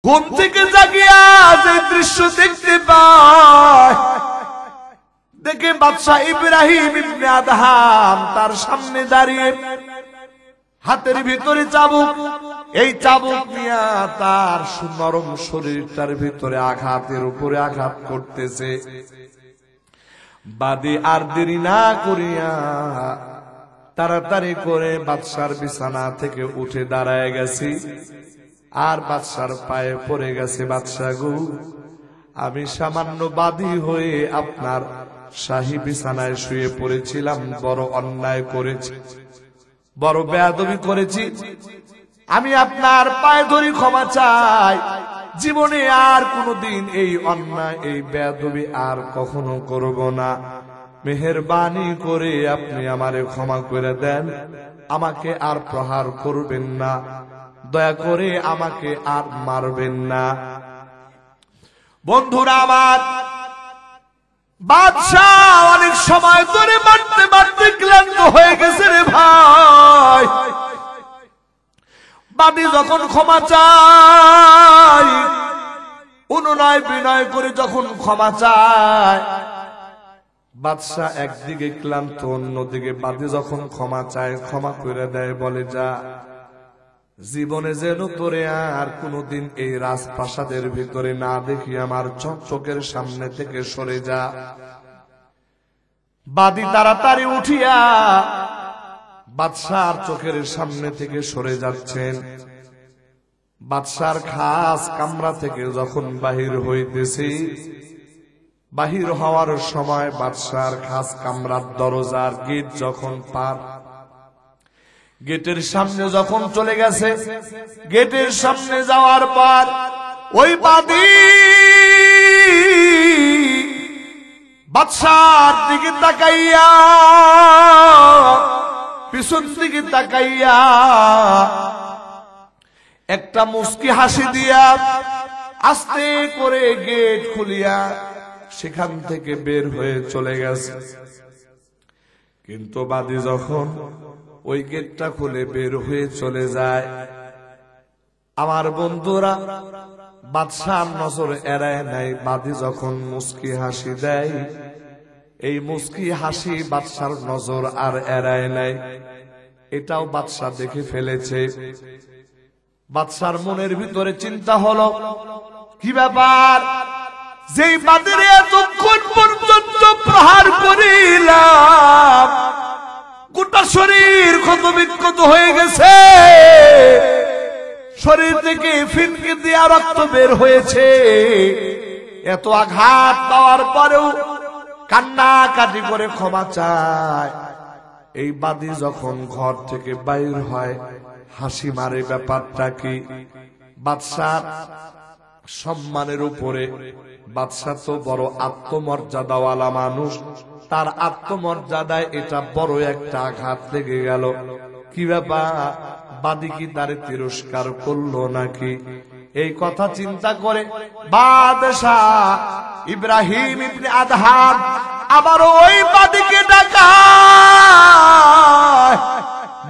ঘুম থেকে জাগিয়া যে দৃশ্য দেখতে পায়, দেখে বাদশাহ ইব্রাহিম ইবনে আদহাম তার সামনে দাঁড়িয়ে, হাতের ভিতরে চাবুক, এই চাবুক নিয়ে তার নরম শরীরটার ভিতরে আঘাতের উপরে আঘাত করতেছে। বাদী আর দেরি না করিয়া তাড়াতাড়ি করে বাদশার বিছানা থেকে উঠে দাঁড়ায় গেছি, আর বাদশার পায়ে পড়ে গেছে, বাদশা গো, আমি সামান্য বাদী হয়ে আপনার শাহী বিছানায় শুয়ে পড়েছিলাম, বড় অন্যায় করেছি, বড় বেয়াদবি করেছি, আমি আপনার পায়ে ধরে ক্ষমা চাই, জীবনে আর কোনদিন এই অন্যায় এই বেয়াদবি আর কখনো করব না, মেহেরবানি করে আপনি আমারে ক্ষমা করে দেন, আমাকে আর প্রহার করবেন না, দয়া করে আমাকে আর মারবেন না। বন্ধুরা আমার, বাদশাহ অনেক সময় ধরে মারতে মারতে ক্লান্ত হয়ে গেছে রে ভাই। বাদী যখন ক্ষমা চায়, অনুনয় বিনয় করে যখন ক্ষমা চায়, বাদশাহ একদিকে ক্লান্ত, অন্যদিকে বাদী যখন ক্ষমা চায়, ক্ষমা করে দেয়, বলে যা, জীবনে যেন তোরে আর কোনদিন এই রাজপ্রাসাদের ভিতরে না দেখি, আমার চোখের সামনে থেকে সরে যা। বাদী তাড়াতাড়ি উঠিয়া বাদশার চোখের সামনে থেকে সরে যাচ্ছেন। বাদশার খাস কামরা থেকে যখন বাহির হইতেছে, বাহির হওয়ার সময় বাদশার খাস কামরার দরজার গেট যখন পার, গেটের সামনে যখন চলে গেছে, গেটের সামনে যাওয়ার পর ওই বাদী বাদশার দিকে তাকাইয়া, পিছন দিকে তাকাইয়া একটা মুস্কি হাসি দিয়া আস্তে করে গেট খুলিয়া সেখান থেকে বের হয়ে চলে গেছে। কিন্তু বাদী যখন ওই গেটটা খুলে বের হয়ে চলে যায়, আমার বন্ধুরা, বাদশার নজর এড়ায় নাই। বাদী যখন মুস্কি হাসি দেয়, এই মুস্কি হাসি বাদশার নজর আর এড়ায় নাই, এটাও বাদশা দেখে ফেলেছে। বাদশার মনের ভিতরে চিন্তা হলো, কি ব্যাপার, যেই বাদীর এতক্ষণ পর্যন্ত প্রহার করিলাম, গোটা শরীর ক্ষত বিক্ষত হয়ে গেছে, শরীর থেকে ফিনকি দিয়া রক্ত বের হয়েছে, এত আঘাত পাওয়ার পরেও কান্নাকাটি করে ক্ষমা চায়। এই বাদী যখন ঘর থেকে বাইর হয়, হাসি মারে, ব্যাপারটা কি? বাদশার সম্মানের উপরে, বাদশা তো বড় আত্মমর্যাদাওয়ালা মানুষ, তার আত্মমর্যাদায় এটা বড় একটা আঘাত লেগে গেল। কি ব্যাপার, বাদী কি তারে তিরস্কার করলো নাকি? এই কথা চিন্তা করে বাদশাহ ইব্রাহিম ইবনে আদহাম আবার ওই বাদীকে ডাকায়,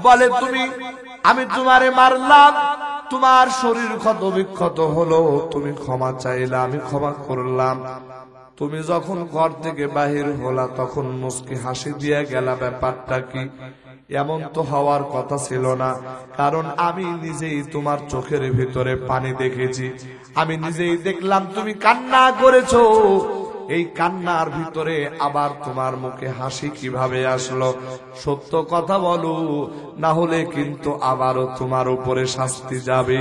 বলে, তুমি, আমি তোমারে মারলাম, তোমার শরীর ক্ষত বিক্ষত হলো, তুমি ক্ষমা চাইলে আমি ক্ষমা করলাম, তুমি যখন ঘর থেকে বাহির হলা তখন মুস্কি হাসি দিয়ে গেলা, ব্যাপারটা কি? এমন তো হওয়ার কথা ছিল না, কারণ আমি নিজেই তোমার চোখের ভিতরে পানি দেখেছি, আমি নিজেই দেখলাম তুমি কান্না করেছো, এই কান্নার ভিতরে আবার তোমার মুখে হাসি কিভাবে আসলো? সত্য কথা বলো, না হলে কিন্তু আবারও তোমার উপরে শাস্তি যাবে।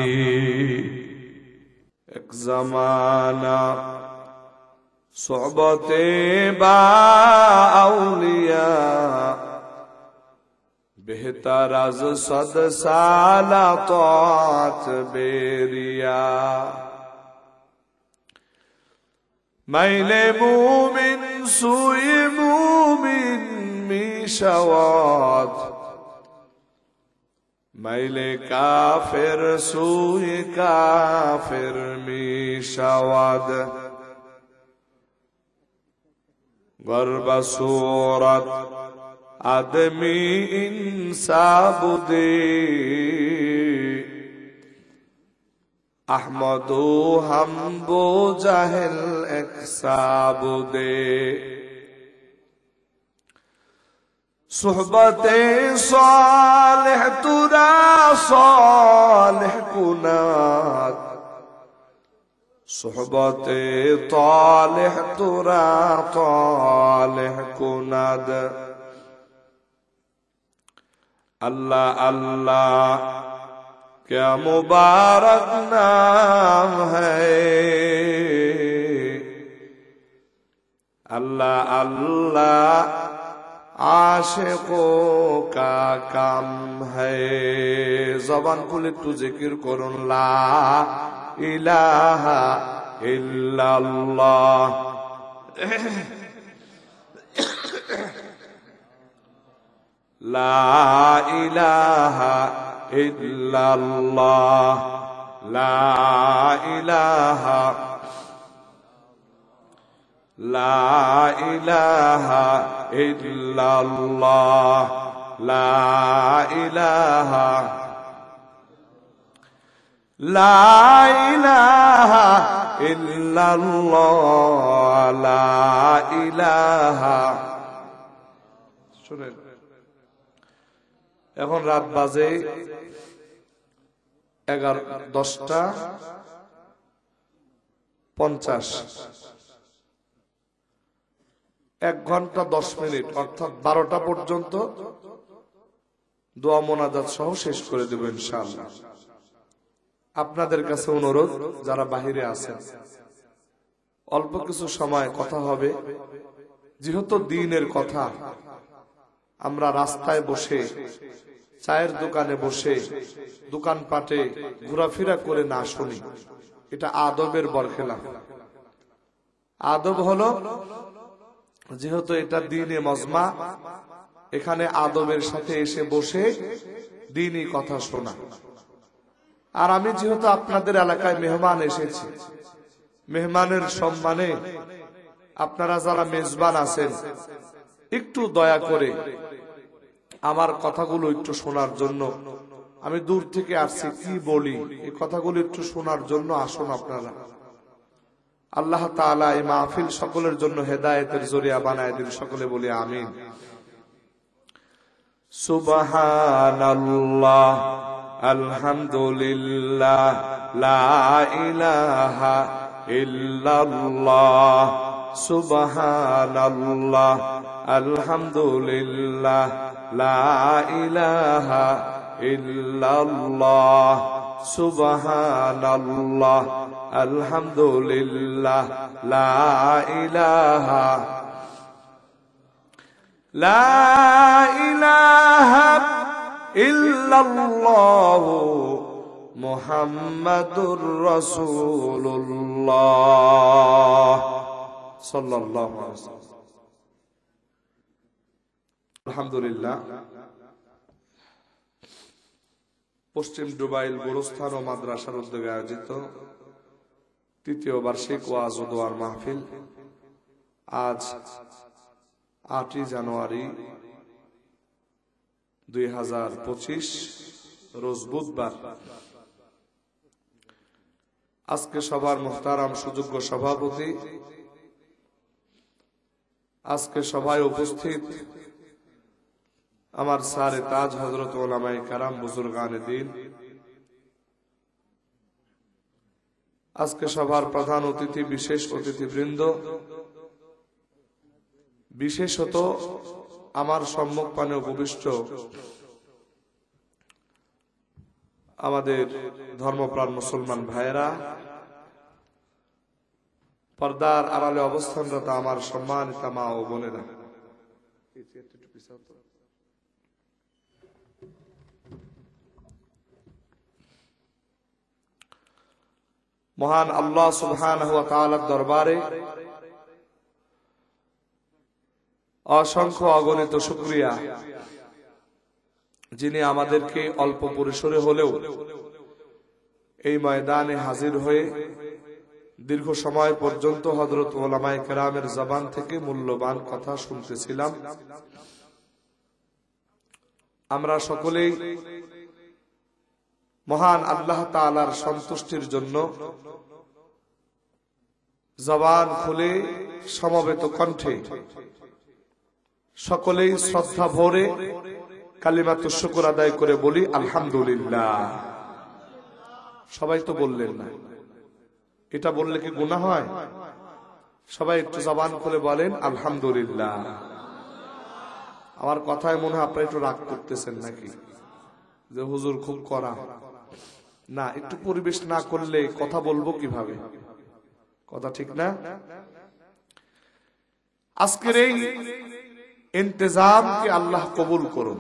এক জামানা সোহবতে বা আউলিয়া बेहतर अज सद साला तौत बेरिया मैले मुमिन सुई मुमिन मिशवाद मैले काफिर सुई काफिर मिशवाद गर्ब सूरत आदमी इंसाब दे আহমদু হাম্বু জাহেল এক সাবুদে সুহবতে সালেহ তুরা সালেহ কুনাদ সুহবতে তালেহ তুরা তালেহ কুনাদ अल्लाह अल्लाह क्या मुबारक नाम है अल्लाह अल्लाह आशिकों का काम है ज़बान खुले तू जिक्र करुन ला इलाहा इल्लल्लाह ला इलाहा इल्लल्लाह ला इलाहा इल्लल्लाह ला इलाहा इल्लल्लाह ला इलाहा শুনেন এখন রাত বাজে 10:50 1 ঘন্টা 10 মিনিট অর্থাৎ 12টা পর্যন্ত দোয়া মোনাজাত সহ শেষ করে দেব ইনশাআল্লাহ। আপনাদের কাছে অনুরোধ যারা বাহিরে আছেন অল্প কিছু সময় কথা হবে, যেহেতু দ্বীনের কথা আমরা রাস্তায় বসে চায়ের দোকানে বসে দোকানপাটে ঘোরাফেরা করে না শুনি, এটা আদবের বরখেলাফ। আদব হলো যেহেতু এটা দ্বীনে মজমা, এখানে আদবের সাথে এসে বসে দ্বীনি কথা শোনা। আর আমি যেহেতু আপনাদের এলাকায় মেহমান এসেছি, মেহমানের সম্মানে আপনারা যারা মেজবান আছেন একটু দয়া করে আমার কথাগুলো একটু শোনার জন্য, আমি দূর থেকে আসছি কি বলি এই কথাগুলো একটু শোনার জন্য আসুন আপনারা। আল্লাহ তাআলা এই মাহফিল সকলের জন্য হেদায়েতের জরিয়া বানায় দিন, সকলে বলি আমিন। সুবহানাল্লাহ আলহামদুলিল্লাহ লা ইলাহা ইল্লাল্লাহ সুবহানাল্লাহ আলহামদুলিল্লাহ লা ইলাহা ইল্লাল্লাহ সুবহানাল্লাহ আলহামদুলিল্লাহ লা ইলাহা ইল্লাল্লাহ মুহাম্মাদুর রাসূলুল্লাহ সাল্লাল্লাহু আলাইহি ওয়াসাল্লাম। আলহামদুলিল্লাহ, পশ্চিম ডুবাইল গোরস্থান ও মাদ্রাসার উদ্যোগে আয়োজিত তৃতীয় বার্ষিক ওয়াজ ও দোয়ার মাহফিল আজ 8 জানুয়ারি 2025 রোজ বুধবার। আজকে সবার মুহতারাম সুযোগ্য সভাপতি, আজকে সভায় উপস্থিত আমার সারে তাজ হযরত উলামায়ে কেরাম বুজুর্গানে দ্বীন, আজকে সভার প্রধান অতিথি বিশেষ অতিথিবৃন্দ, বিশেষত আমার সম্মুখপানে উপবিষ্ট আমাদের ধর্মপ্রাণ মুসলমান ভাইয়েরা, পর্দার আড়ালে অবস্থানরত আমার সম্মানিত মা ও বোনেরা, মহান আল্লাহ সুবহানাহু ওয়া তাআলার দরবারে অসংখ্য অগণিত শুকরিয়া, যিনি আমাদেরকে অল্প পরিসরে হলেও এই ময়দানে হাজির হয়ে দীর্ঘ সময় পর্যন্ত হযরত উলামায়ে কেরামের জবান থেকে মূল্যবান কথা শুনতেছিলাম। আমরা সকলেই মহান আল্লাহ তাআলার সন্তুষ্টির জন্য জবান খুলে সমবেত কণ্ঠে সকলেই শ্রদ্ধা ভরে কালিমাতুশ শুকর আদায় করে বলি আলহামদুলিল্লাহ। সবাই তো বললেন না, এটা বললে কি গুনাহ হয়? সবাই একটু জবান খুলে বলেন আলহামদুলিল্লাহ। আমার কথায় মনে হয় আপনারা একটু রাগ করতেছেন নাকি, যে হুজুর খুব কড়া। না, একটু পরিবেশ না করলে কথা বলবো কিভাবে? কথা ঠিক না? আজকের এই ইন্তেজামকে আল্লাহ কবুল করুন।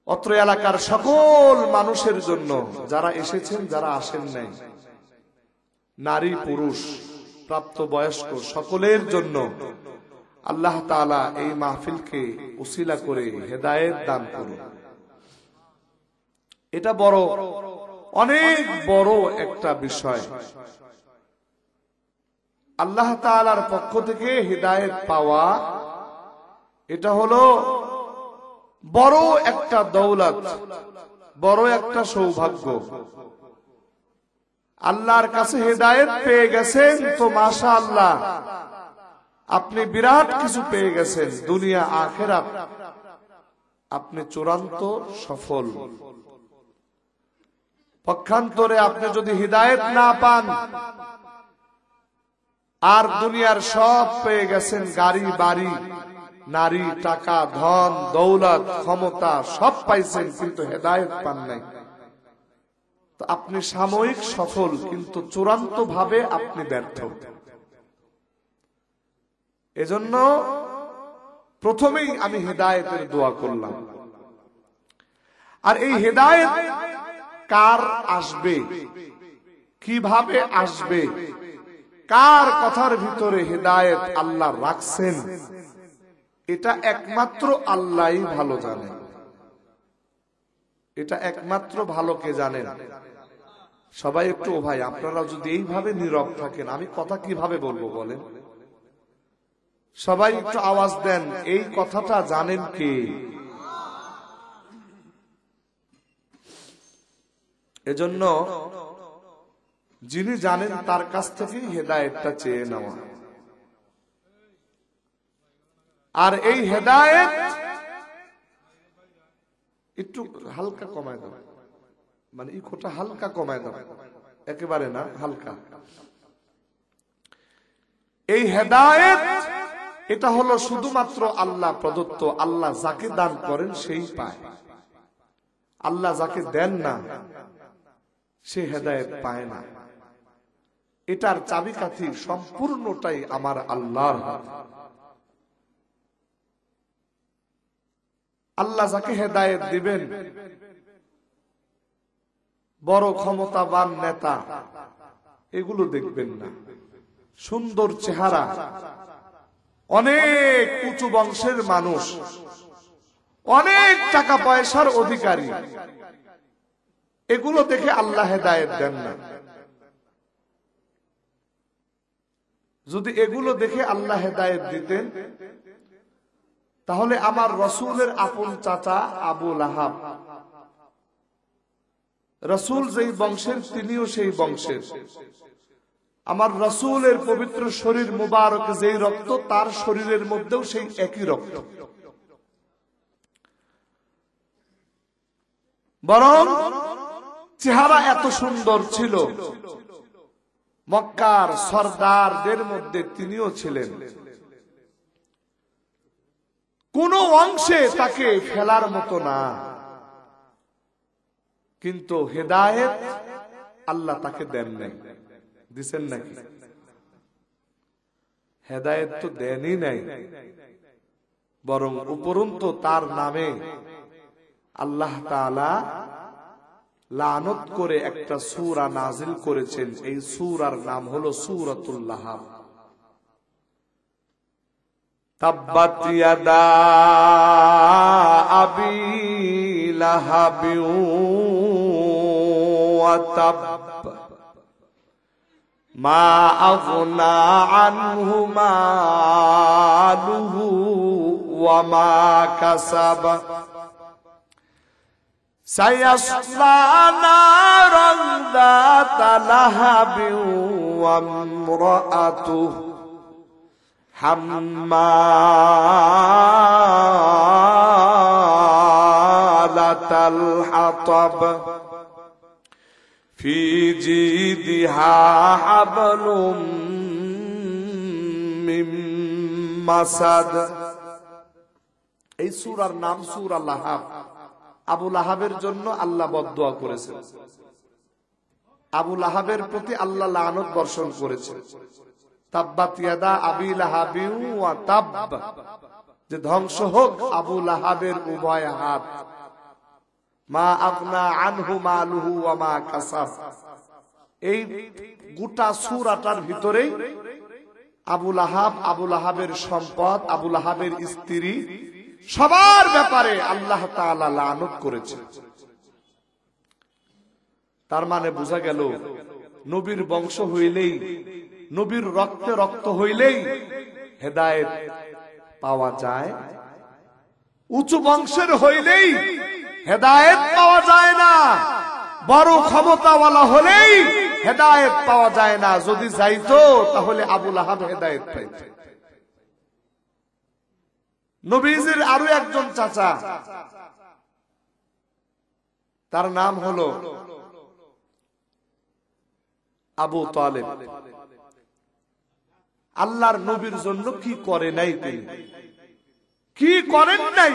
অত্র এলাকার সকল মানুষের জন্য, যারা এসেছেন যারা আসেন নাই, নারী পুরুষ প্রাপ্তবয়স্ক সকলের জন্য আল্লাহ তাআলা এই মাহফিলকে উসিলা করে হেদায়েত দান করুন। এটা বড়, অনেক বড় একটা বিষয়। আল্লাহ তাআলার পক্ষ থেকে হেদায়েত পাওয়া, এটা হলো বড় একটা দৌলত, বড় একটা সৌভাগ্য। আল্লাহর কাছে হেদায়েত পেয়ে গেছেন তো মাশাআল্লাহ, আপনি বিরাট কিছু পেয়ে গেছেন। দুনিয়া আখিরাত আপনি চূড়ান্ত সফল। পক্ষান্তরে আপনি যদি হিদায়াত না পান আর দুনিয়ার সব পেয়ে গেছেন, গাড়ি বাড়ি নারী টাকা ধন দৌলত ক্ষমতা সব পাইছেন, কিন্তু হেদায়েত পান নাই, তো আপনি সাময়িক সফল কিন্তু চূড়ান্ত ভাবে আপনি ব্যর্থ। এজন্য প্রথমেই আমি হেদায়েতের দোয়া করলাম। আর এই হেদায়েত কার আসবে, কিভাবে আসবে, কার কথার ভিতরে হেদায়েত আল্লাহ রাখছেন, এটা একমাত্র আল্লাহই ভালো জানেন। এটা একমাত্র ভালো কে জানেন? সবাই একটু ভাই, আপনারা যদি এইভাবে নীরব থাকেন আমি কথা কিভাবে বলবো বলেন? সবাই একটু আওয়াজ দেন, এই কথাটা জানেন কে? এজন্য যিনি জানেন তার কাছ থেকে হেদায়েতটা চেয়ে নেওয়া। আর এই হেদায়েত একটু হালকা কমায় দাও, মানে ইকোটা হালকা কমায় দাও, একেবারে না, হালকা। এই হেদায়েত এটা হলো শুধুমাত্র আল্লাহ প্রদত্ত। আল্লাহ যাকে দান করেন সেই পায়, আল্লাহ যাকে দেন না সে হেদায়েত পায় না। এটার চাবিকাঠি সম্পূর্ণটাই আমার আল্লাহর হাতে। আল্লাহ যাকে হেদায়েত দিবেন, বড় ক্ষমতাবান নেতা এগুলো দেখবেন না, সুন্দর চেহারা, অনেক উঁচু বংশের মানুষ, অনেক টাকা পয়সার অধিকারী, এগুলো দেখে আল্লাহ হেদায়েত দেন না। যদি এগুলো দেখে আল্লাহ হেদায়েত দিতেন, তাহলে আমার রসুলের আপন চাচা আবু লাহাব, রসুল যেই বংশের তিনিও সেই বংশের, আমার রসুলের পবিত্র শরীর মুবারক যেই রক্ত, তার শরীরের মধ্যেও সেই একই রক্ত। বরং চেহারা এত সুন্দর ছিল, মক্কার সরদারদের মধ্যে তিনিও ছিলেন। কোন অংশে তাকে ফেলার মতো না, কিন্তু হেদায়েত আল্লাহ তাকে দেন নাই। দিছেন নাকি? হেদায়েত তো দেনই নাই, বরং উপরন্তু তার নামে আল্লাহ তাআলা লানত করে একটা সূরা নাজিল করেছেন। এই সূরার নাম হলো সূরাতুল লাহাব। তাব্বাত ইয়াদা আবি লাহাবি ওয়া তাব মা আগনা আনহু মালুহু ওয়া মা কাসাবা সায়াসলা নারান যাতা লাহাবি ওয়া ইমরাআতুহু হাম্মালাতাল হাতাব ফি জিদিহা হাবলুম মিন মাসাদ। এই সূরার নাম সূরা লাহাব। আবু লাহাবের জন্য আল্লাহ বদদুয়া করেছেন, আবু লাহাবের প্রতি আল্লাহ লানত বর্ষণ করেছেন। তাব্বাত ইয়াদা আবি লাহাবিন ওয়া তাব, যে ধ্বংস হোক আবু লাহাবের উভয় হাত। মা আগনা আনহু মালুহু ওয়া মা কাসাব। এই গোটা সূরাটার ভিতরেই আবু লাহাব, আবু লাহাবের সম্পদ, আবু লাহাবের স্ত্রী, সবার ব্যাপারে আল্লাহ তাআলা লানত করেছেন। তার মানে বোঝা গেল নবীর বংশ হইলেই, নবীর রক্তে রক্ত হইলেই হেদায়েত পাওয়া যায়। উঁচু বংশের হইলেই হেদায়েত পাওয়া যায় না। বড় ক্ষমতাওয়ালা হলেই হেদায়েত পাওয়া যায় না। যদি যাইতো তাহলে আবু লাহাব হেদায়েত পাইত। নবীজির আরো একজন চাচা, তার নাম হলো আবু তালেব। আল্লাহর নবীর জন্য কি করে নাই তিনি, কি করেন নাই।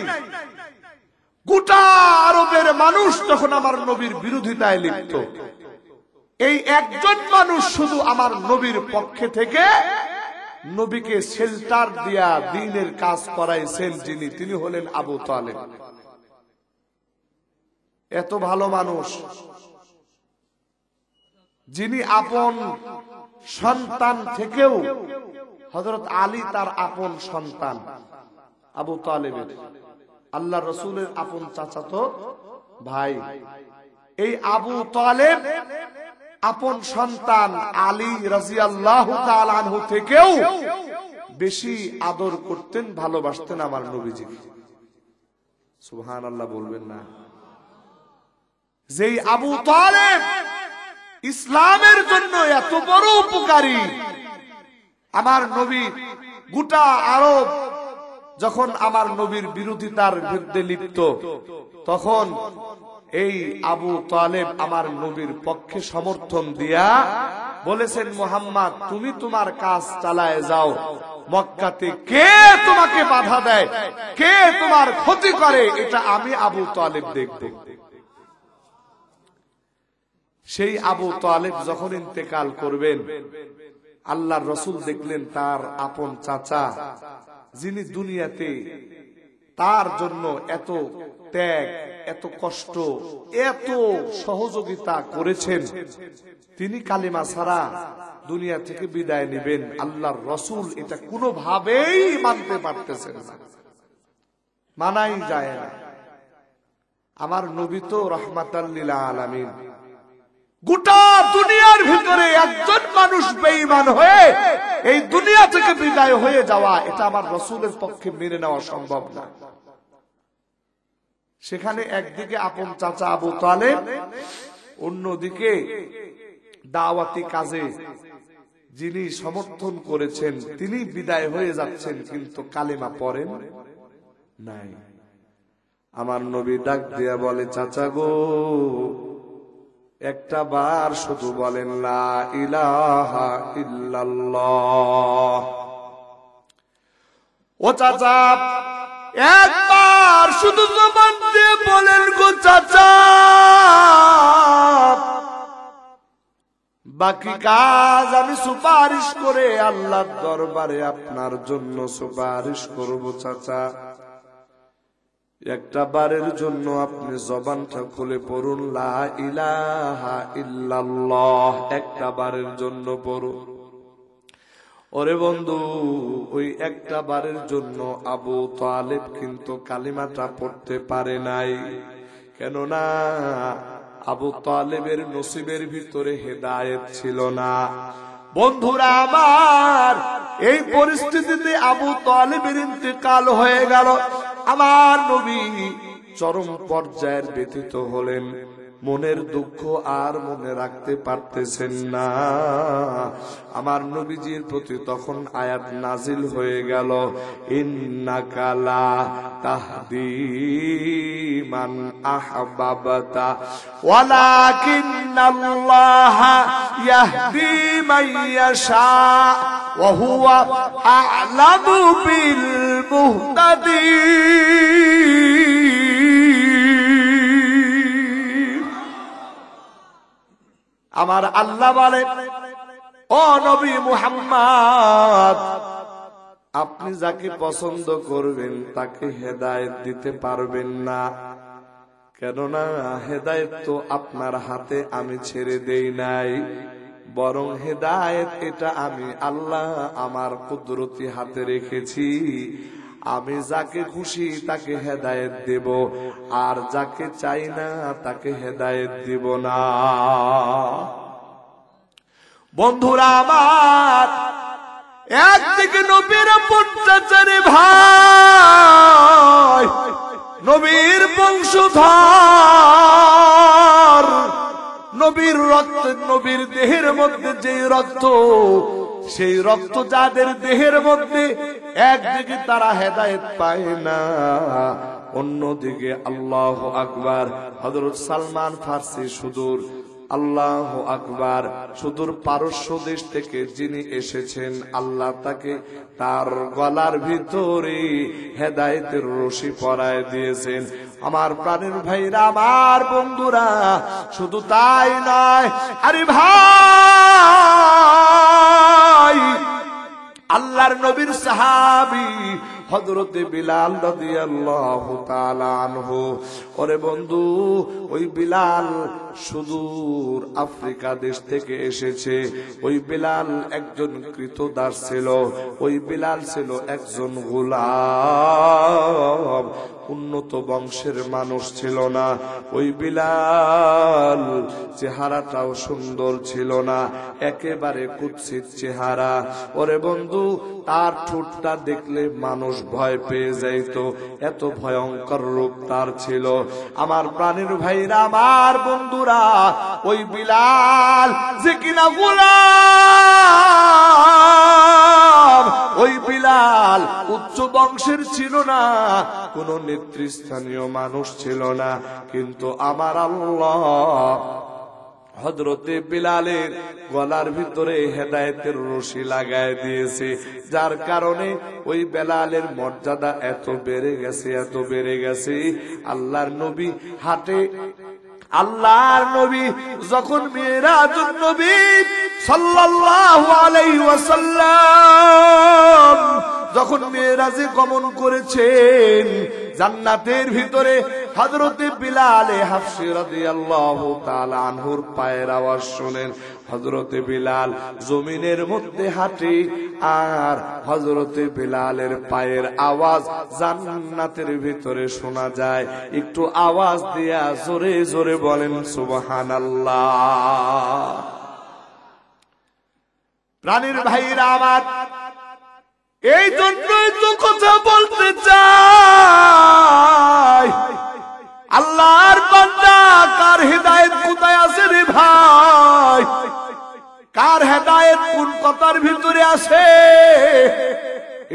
গোটা আরবের মানুষ তখন আমার নবীর বিরোধিতায় লিপ্ত। এই একজন মানুষ শুধু আমার নবীর পক্ষে থেকে নবীকে শেল্টার দিয়া দ্বীনের কাজ করাইছেন যিনি, তিনি হলেন আবু তালেব। এত ভালো মানুষ, যিনি আপন সন্তান থেকেও, হযরত আলী তার আপন সন্তান আবু তালেবের, আল্লাহ রসুলের আপন চাচাতো ভাই। এই আবু তালেব আপন সন্তান আলী রাদিয়াল্লাহু তাআলা আনহু থেকেও বেশি আদর করতেন, ভালোবাসতেন আমার নবীজিকে। সুবহানাল্লাহ বলবেন না? যেই আবু তালেব ইসলামের জন্য এত বড় উপকারী, আমার নবী গোটা আরব যখন আমার নবীর বিরোধিতার বিরুদ্ধে লিপ্ত, তখন এই আবু তালেব আমার নবীর পক্ষে সমর্থন দিয়া বলেছেন, মুহাম্মদ তুমি তোমার কাজ চালায় যাও, মক্কাতে কে তোমাকে বাধা দেয়, কে তোমার ক্ষতি করে, এটা আমি আবু তালেব দেখব। সেই আবু তালেব যখন ইন্তেকাল করবেন, আল্লাহর রাসূল দেখলেন তার আপন চাচা, যিনি দুনিয়াতে তার জন্য এত ত্যাগ, এত কষ্ট, এত সহযোগিতা করেছেন, তিনি কালিমা ছাড়া দুনিয়া থেকে বিদায় নেবেন। আল্লাহর রাসূল এটা কোনোভাবেই মানতে পারতেছেন না, মানাই যায় না। আমার নবী তো রাহমাতাল লিল আলামিন। গোটা দুনিয়ার ভিতরে একজন মানুষ বেঈমান হয়ে এই দুনিয়া থেকে বিদায় হয়ে যাওয়া, এটা আমার রাসূলের পক্ষে মেনে নেওয়া সম্ভব না। সেখানে একদিকে আপন চাচা আবু তালেব, অন্যদিকে দাওয়াতি কাজে যিনি সমর্থন করেছেন তিনি বিদায় হয়ে যাচ্ছেন, কিন্তু কালেমা পড়েন নাই। আমার নবী ডাক দিয়া বলে, চাচা গো, একটা বার শুধু বলেন লা ইলাহা ইল্লাল্লাহ। ও চাচা, একবার শুধু জবান দিয়ে বলেন গো চাচা, বাকি কাজ আমি সুপারিশ করে আল্লাহর দরবারে আপনার জন্য সুপারিশ করব। চাচা, একটা বারের জন্য আপনি জবানটা খুলে পড়ুন লা ইলাহা ইল্লাল্লাহ, একটা বারের জন্য পড়ুন। ওরে বন্ধু, ওই একটা বারের জন্য আবু তালেব কিন্তু কালিমাটা পড়তে পারে নাই। কেননা আবু তালেবের নসিবের ভিতরে হেদায়েত ছিল না। বন্ধুরা আমার, এই পরিস্থিতিতে আবু তালেবের ইন্তেকাল হয়ে গেল। আমার নবী চরম পর্যায়ের ব্যথিত হলেন, মনের দুঃখ আর মনে রাখতে পারতেছেন না। আমার নবীজির প্রতি তখন আয়াত নাজিল হয়ে গেল, ইন্নাকা লা তাহদি মান আহবাবতা ওয়ালাকিন্নাল্লাহা ইয়াহদি মান ইয়াশা ওয়া হুয়া আ'লামু বিল মুহতাদিন। আমার আল্লাহ বলে, ও নবী মুহাম্মদ, আপনি যাকে পছন্দ করবেন তাকে হেদায়েত দিতে পারবেন না, কেননা হেদায়েত তো আপনার হাতে আমি ছেড়ে দেই নাই, বরং হেদায়েত এটা আমি আল্লাহ আমার কুদরতি হাতে রেখেছি। আমি যাকে খুশি তাকে হেদায়েত দেব, আর যাকে চাই না তাকে হেদায়েত দিব না। বন্ধুরা আমার, একদিকে নবীর পঞ্চাচারে ভাই, নবীর বংশধর, নবীর রক্ত, নবীর দেহের মধ্যে যে রক্ত, সেই রক্ত যাদের দেহের মধ্যে, একদিকে তারা হেদায়েত পায় না, অন্যদিকে আল্লাহু আকবার, হযরত সালমান ফার্সি সুদূর, আল্লাহু আকবার, সুদূর পারস্য দেশ থেকে যিনি এসেছেন, আল্লাহ তাকে তার গলার ভিতরে হেদায়েতের রশি পরায় দিয়েছেন। আমার প্রাণের ভাইরা, আমার বন্ধুরা, শুধু তাই নয়, আরে ভাই, আল্লাহর নবীর সাহাবী হযরতে বিলাল রাদিয়াল্লাহু তাআলা আনহু, ওরে বন্ধু, ওই বিলাল সুদূর আফ্রিকা দেশ থেকে এসেছে। ওই বিলাল একজন কৃতদাস ছিল, ওই বিলাল ছিল একজন গোলাম, উন্নত বংশের মানুষ ছিল না। ওই বিলাল চেহারাটাও সুন্দর ছিল না, একেবারে কুৎসিত চেহারা। ওরে বন্ধু, তার ঠোঁটটা দেখলে মানুষ ভয় পেয়ে যাইত, এত ভয়ঙ্কর রূপ তার ছিল। আমার প্রাণের ভাইরা, আমার বন্ধুরা, ওই বিলাল যে কিনা গোলাম, ওই বিলাল উচ্চ বংশের ছিল না, কোন নেতৃস্থানীয় মানুষ ছিল না, কিন্তু আমার আল্লাহ হযরতে বিলালের গলার ভিতরে হেদায়েতের রশি লাগায় দিয়েছে, যার কারণে ওই বিলালের মর্যাদা এত বেড়ে গেছে, এত বেড়ে গেছে। আল্লাহর নবী হাটে, আল্লাহর নবী যখন মিরাজুন নবী সাল্লাল্লাহু আলাইহি ওয়াসাল্লাম যখন মিরাজে গমন করেছেন, জান্নাতের ভিতরে হযরতে বিলাল হাফসী রাদিয়াল্লাহু তাআলা আনহুর পায়ের আওয়াজ শুনেন। হযরতে বিলাল জমিনের মধ্যে হাঁটে, আর হযরতে বিলালের পায়ের আওয়াজ জান্নাতের ভিতরে শোনা যায়। একটু আওয়াজ দিয়া জোরে জোরে বলেন সুবহানাল্লাহ। প্রাণীর ভাইরা আমার, এই জন্যই তো কথা বলতে চাই, আল্লাহর বান্দা কার হেদায়েত কোথায় আছে রে ভাই, কার হেদায়েত কোন কথার ভিতরে আছে,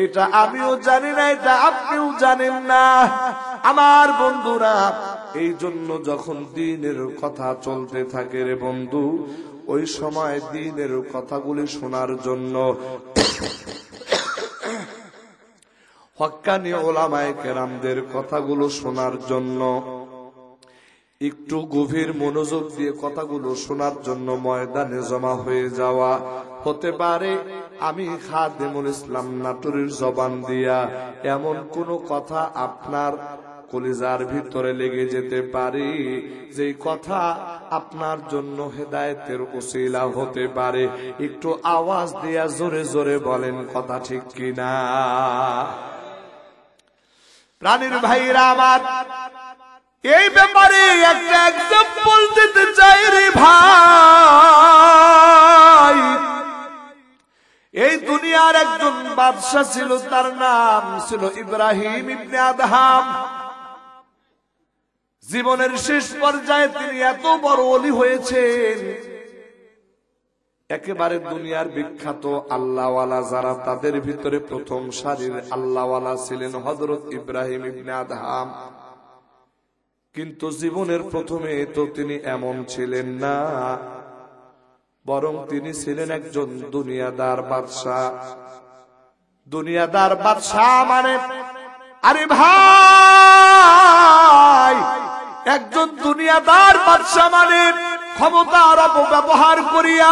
এটা আমিও জানি না, এটা আপনিও জানেন না। আমার বন্ধুরা, এই জন্য যখন দ্বীনের কথা চলতে থাকে রে বন্ধু, ওই সময় দ্বীনের কথাগুলি শোনার জন্য হক্কানি ওলামায়ে কেরামদের কথাগুলো শোনার জন্য, একটু গভীর মনোযোগ দিয়ে কথাগুলো শোনার জন্য ময়দানে জমা হয়ে যাওয়া। হতে পারে আমি খাদেমুল ইসলাম নাটোরের জবান দিয়া এমন কোন কথা আপনার কলিজার ভিতরে লেগে যেতে পারে, যে কথা আপনার জন্য হেদায়েতের ওসিলা হতে পারে। একটু আওয়াজ দিয়া জোরে জোরে বলেন, কথা ঠিক কিনা? প্রাণীর ভাইরা আমার, এই ব্যাপারে একটা এক্সাম্পল দিতে চাই রে ভাই। এই দুনিয়ার একজন বাদশা ছিল, তার নাম ছিল ইব্রাহিম ইবনে আদহাম। জীবনের শেষ পর্যায়ে তিনি এত বড় ওলি হয়েছেন, একেবারে দুনিয়ার বিখ্যাত আল্লাহওয়ালা যারা, তাদের ভিতরে প্রথম সারির আল্লাহওয়ালা ছিলেন হযরত ইব্রাহিম ইবনে আদহাম। কিন্তু জীবনের প্রথমে তো তিনি এমন ছিলেন না, বরং তিনি ছিলেন একজন দুনিয়াদার বাদশা। দুনিয়াদার বাদশা মানে, আরে ভাই, একজন দুনিয়াদার বাদশা মানে ক্ষমতার অপব্যবহার করিয়া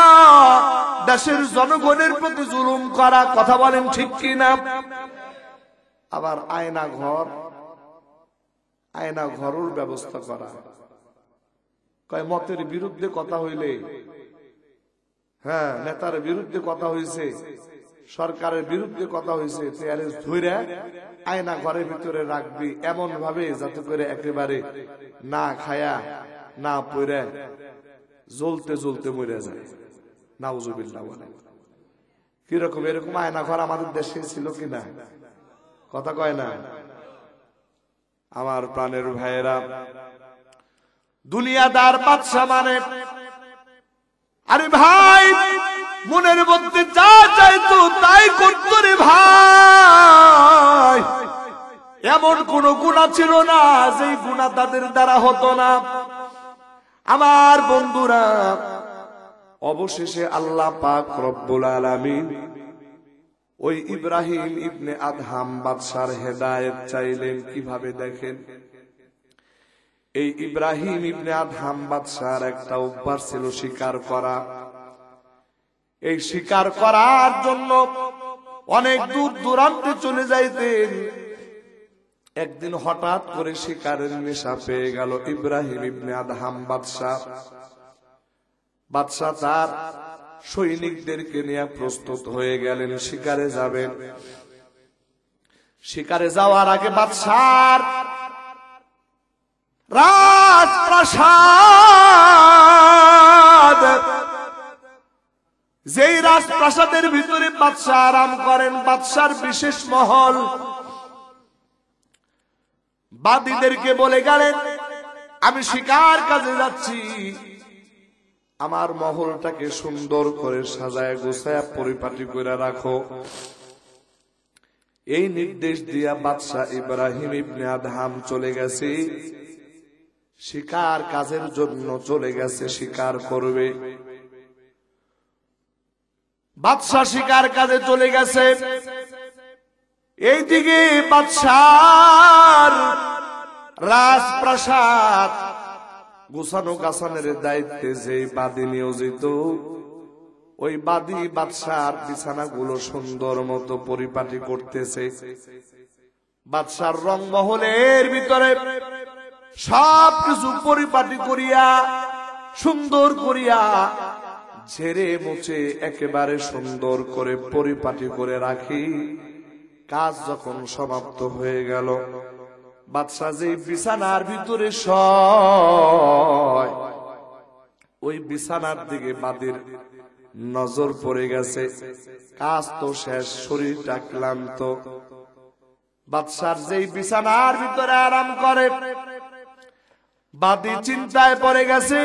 দেশের জনগণের প্রতি জুলুম করা। কথা বলেন ঠিক কিনা? আবার আয়না ঘরের ব্যবস্থা করা। কয় মতের বিরুদ্ধে কথা হইলে, হ্যাঁ নেতার বিরুদ্ধে কথা হইছে, সরকারের বিরুদ্ধে কথা হইছে, ধরে আয়না ঘরের ভিতরে রাখবি এমন ভাবে যাতে করে একেবারে না খায়া না পড়ে জ্বলতে জ্বলতে মরে যায়। নাউজুবিল্লাহ বলেন। কিরকম এরকম আয়না ঘর আমাদের দেশে ছিল কিনা? কথা কয় না? আমার প্রাণের ভাইয়েরা, দুনিয়াদার বাদশা মানে, আরে ভাই মনের মধ্যে যা চাইতো তাই করত রে ভাই। এমন কোন গুনাহ ছিল না যেই গুনাহ তাদের দ্বারা হতো না। আমার বন্ধুরা, অবশেষে আল্লাহ পাক রব্বুল আলামিন ওই ইব্রাহিম ইবনে আদহাম বাদশার হেদায়েত চাইলেন। কিভাবে দেখেন, এই ইব্রাহিম ইবনে আদহাম বাদশার একটা অভ্যাস ছিল শিকার করা। এই শিকার করার জন্য অনেক দূর দূরান্তে চলে যাইতেন। একদিন হঠাৎ করে শিকারের নেশা পেয়ে গেল ইব্রাহিম ইবনে আদহাম বাদশা তার সৈনিকদেরকে নিয়ে প্রস্তুত হয়ে গেলেন, শিকারে যাবেন। শিকারে যাওয়ার আগে বাদশার রাজপ্রাসাদ, যেই রাজপ্রাসাদের ভিতরে বাদশা আরাম করেন, বাদশার বিশেষ মহল, বাদীদেরকে বলে গেলেন আমি শিকার কাজে যাচ্ছি, আমার মহলটাকে সুন্দর করে সাজায় গোছায় পরিপাটি করে রাখো। এই নির্দেশ দিয়া বাদশা ইব্রাহিম ইবনে আদহাম চলে গেছে, শিকার কাজের জন্য চলে গেছে, শিকার করবে। বাদশা শিকার কাজে চলে গেছে। এইদিকে বাদশার রাজপ্রাসাদ গোছানো গাছানের দায়িত্বে যে বাদী নিয়োজিত, ওই বাদী বাদশার বিছানাগুলো সুন্দর মতো পরিপাটি করতেছে। বাদশার রংমহলের ভিতরে সবকিছু পরিপাটি করিয়া সুন্দর করিয়া ঝেড়ে মুছে একেবারে সুন্দর করে পরিপাটি করে রাখি। কাজ যখন সমাপ্ত হয়ে গেল, বাদশা যে বিছানার ভিতরে শয়, ওই বিছানার দিকে বাদীর নজর পড়ে গেছে। কাজ তো শেষ, শরীরটা ক্লান্ত। বাদশার যেই বিছানার ভিতরে আরাম করে, বাদী চিন্তায় পড়ে গেছে,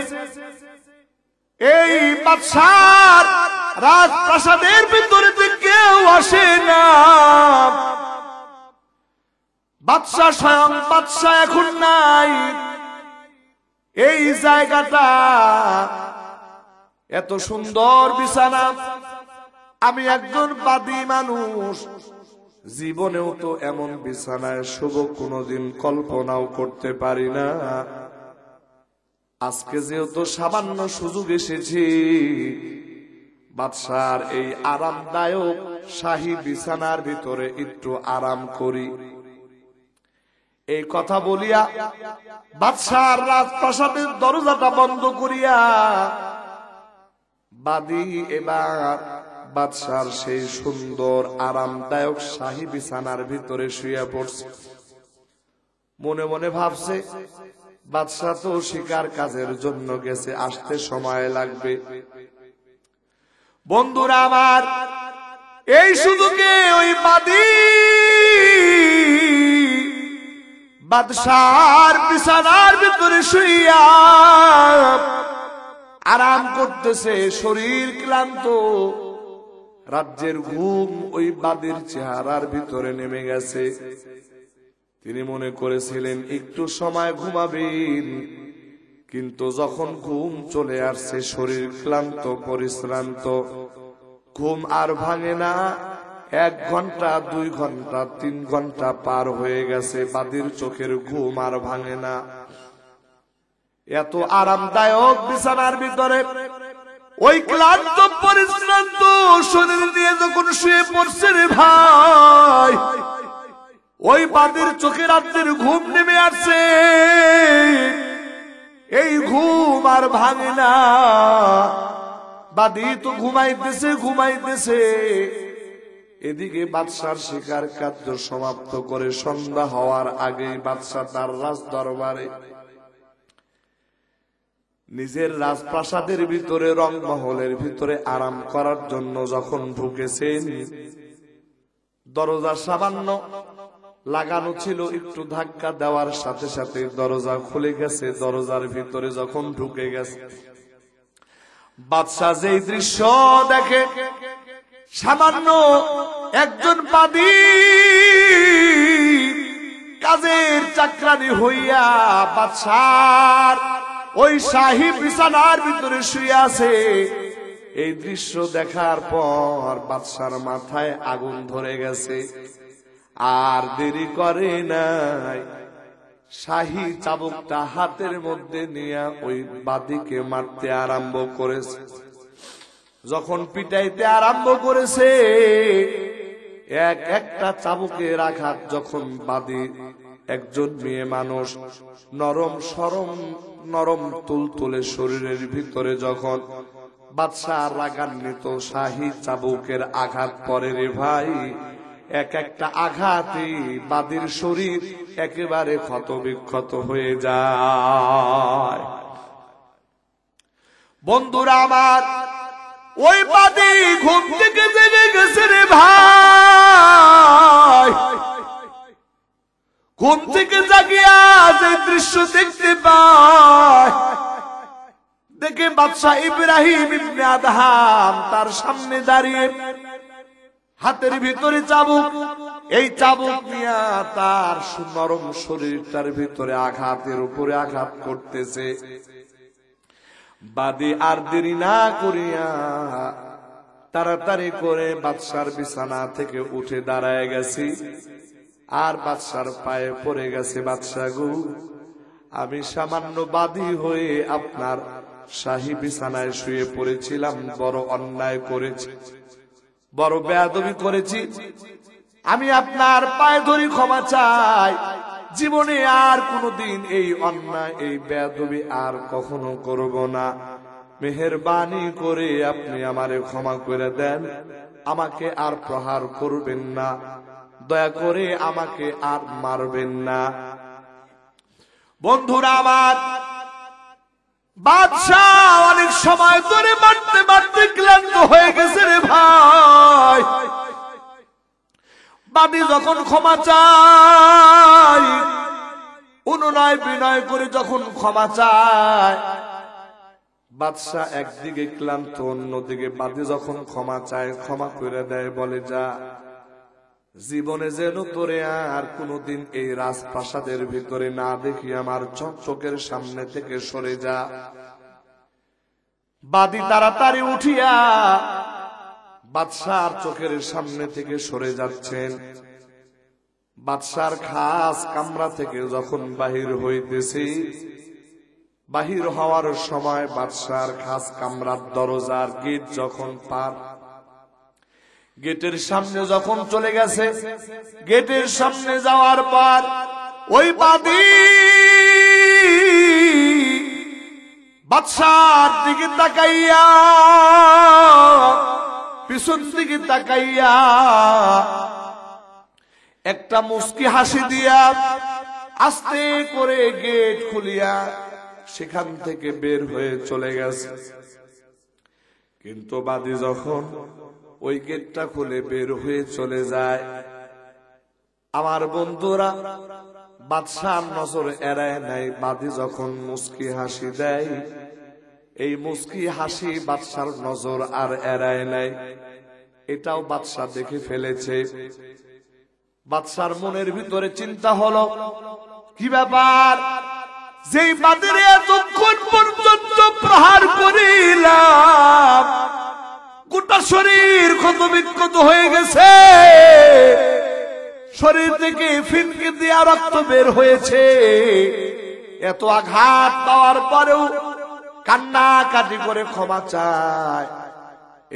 এই বাদশার রাজপ্রাসাদের ভিতরে কেউ আসে না, বাদশা স্বয়ং বাদশা এখন নাই। এই জায়গাটা এত সুন্দর বিছানা, আমি একজন বাদী মানুষ, জীবনেও তো এমন বিছানায় শুভ কোনোদিন কল্পনাও করতে পারি না। আজকে যেহেতু সামান্য সুযোগ এসেছে, বাদশার এই আরামদায়ক শাহী বিছানার ভিতরে একটু আরাম করি। এই কথা বলিয়া বাদশার রাজপ্রাসাদের দরজাটা বন্ধ করিয়া বাদী এবার বাদশার সেই সুন্দর আরামদায়ক শাহী বিছানার ভিতরে শুয়ে পড়ছে। মনে মনে ভাবছে, বাদশা তো শিকার কাজের জন্য গেছে, আসতে সময় লাগবে। বন্ধুরা আমার, এই সুযোগে ওই বাদী বাদশার বিছানার ভিতরে শুইয়া আরাম করতেছে, শরীর ক্লান্ত, রাজ্যের ঘুম ওই বাদীর চেহারার ভিতরে নেমে গেছে। তিনি মনে করেছিলেন একটু সময় ঘুমাবেন, কিন্তু যখন ঘুম চলে আসছে, শরীর ক্লান্ত পরিশ্রান্ত, ঘুম আর ভাঙে না। 1 ঘন্টা 2 ঘন্টা 3 ঘন্টা পার হয়ে গেছে, বাদীর চোখের ঘুম আর ভাঙে না। এত আরামদায়ক বিছানার ভিতরে ওই ক্লান্ত পরিশ্রান্ত শরীর নিয়ে যখন শুয়ে পড়ছে রে ভাই, ওই বাদীর চোখে রাত্রির ঘুম নেমে আসছে। এই ঘুম আর ভাঙে না, বাদী তো ঘুমাইতেছে। এদিকে বাদশার শিকার কার্য সমাপ্ত করে সন্ধ্যা হওয়ার আগেই বাদশা তার রাজ দরবারে নিজের রাজপ্রাসাদের ভিতরে রংমহলের ভিতরে আরাম করার জন্য যখন ঢুকেছেন, দরজা সামান্য লাগানো ছিল, একটু ধাক্কা দেওয়ার সাথে সাথে দরজা খুলে গেছে। দরজার ভিতরে যখন ঢুকে গেছে, বাদশা যেই দৃশ্য দেখে, সামান্য একজন বাদী কাজের চাকরানি হইয়া বাদশার ওই শাহী বিছানার ভিতরে শুয়ে আছে। এই দৃশ্য দেখার পর বাদশার মাথায় আগুন ধরে গেছে। আর দেরি করে নাই, শাহী চাবুকটা হাতের মধ্যে নিয়ে ওই বাদীকে মারতে আরম্ভ করেছে। যখন পিটাইতে আরম্ভ করেছে, একটা চাবুকের আঘাত যখন বাদী একজন মেয়ে মানুষ, নরম তুলতুলে শরীরের ভিতরে যখন বাদশা রাগান্বিত শাহী চাবুকের আঘাত পরে রে ভাই, একটা আঘাতে বাদীর শরীর একেবারে ক্ষতবিক্ষত হয়ে যায়। বন্ধুরা আমার, ওই বাদী ঘুম থেকে জেগে গেছে রে ভাই। ঘুম থেকে জাগিয়া যে দৃশ্য দেখতে পায়, দেখে বাদশা ইব্রাহিম ইবনে আদহাম তার সামনে দাঁড়িয়ে, হাতের ভিতরে চাবুক, এই চাবুক নিয়ে তার নরম শরীরটার ভিতরে আঘাতের উপরে আঘাত করতেছে। বাদী আর দেরি না করিয়া তাড়াতাড়ি করে বাদশার বিছানা থেকে উঠে দাঁড়ায় গেছি, আর বাদশার পায়ে পড়ে গেছে, বাদশা গো, আমি সামান্য বাদী হয়ে আপনার শাহী বিছানায় শুয়ে পড়েছিলাম, বড় অন্যায় করেছি, বড় বেয়াদবি করেছি। আমি আপনার পায়ে ধরি ক্ষমা চাই, জীবনে আর কোনদিন এই অন্যায় এই বেয়াদবি আর কখনো করব না। মেহেরবানি করে আপনি আমারে ক্ষমা করে দেন, আমাকে আর প্রহার করবেন না, দয়া করে আমাকে আর মারবেন না। বন্ধুরা আমার, বাদশাহ অনেক সময় ধরে মারতে মারতে ক্লান্ত হয়ে গেছে রে ভাই। বাদী যখন ক্ষমা চায়, অনুনয় বিনয় করে যখন ক্ষমা চায়, বাদশাহ একদিকে ক্লান্ত, অন্যদিকে বাদী যখন ক্ষমা চায়, ক্ষমা করে দেয়, বলে যা, জীবনে যেন তোরে আর কোনদিন এই রাজপ্রাসাদের ভিতরে না দেখি, আমার চোখের সামনে থেকে সরে যা। বাদী তাড়াতাড়ি উঠিয়া বাদশার চোখের সামনে থেকে সরে যাচ্ছেন। বাদশার খাস কামরা থেকে যখন বাহির হইতেছি, বাহির হওয়ার সময় বাদশার খাস কামরার দরজার গেট যখন পার, গেটের সামনে যখন চলে গেছে, গেটের সামনে যাওয়ার পর ওই বাদী বাদশার দিকে তাকাইয়া, পিছন দিকে তাকাইয়া একটা মুস্কি হাসি দিয়া আস্তে করে গেট খুলিয়া সেখান থেকে বের হয়ে চলে গেছে। কিন্তু বাদী যখন ওই গেটটা খুলে বের হয়ে চলে যায়, আমার বন্ধুরা, বাদশার নজর এড়ায় নাই। বাদী যখন মুস্কি হাসি দেয়, এই মুস্কি হাসি বাদশার নজর আর এড়ায় নাই। এটাও বাদশা দেখে ফেলেছে। বাদশার মনের ভিতরে চিন্তা হলো, কি ব্যাপার, যেই বাদীর এতক্ষণ পর্যন্ত প্রহার করিলাম, গোটা শরীর ক্ষত বিক্ষত হয়ে গেছে, শরীর থেকে ফিনকে দিয়া রক্ত বের হয়েছে, এত আঘাত পাওয়ার পরেও কান্নাকাটি করে ক্ষমা চায়।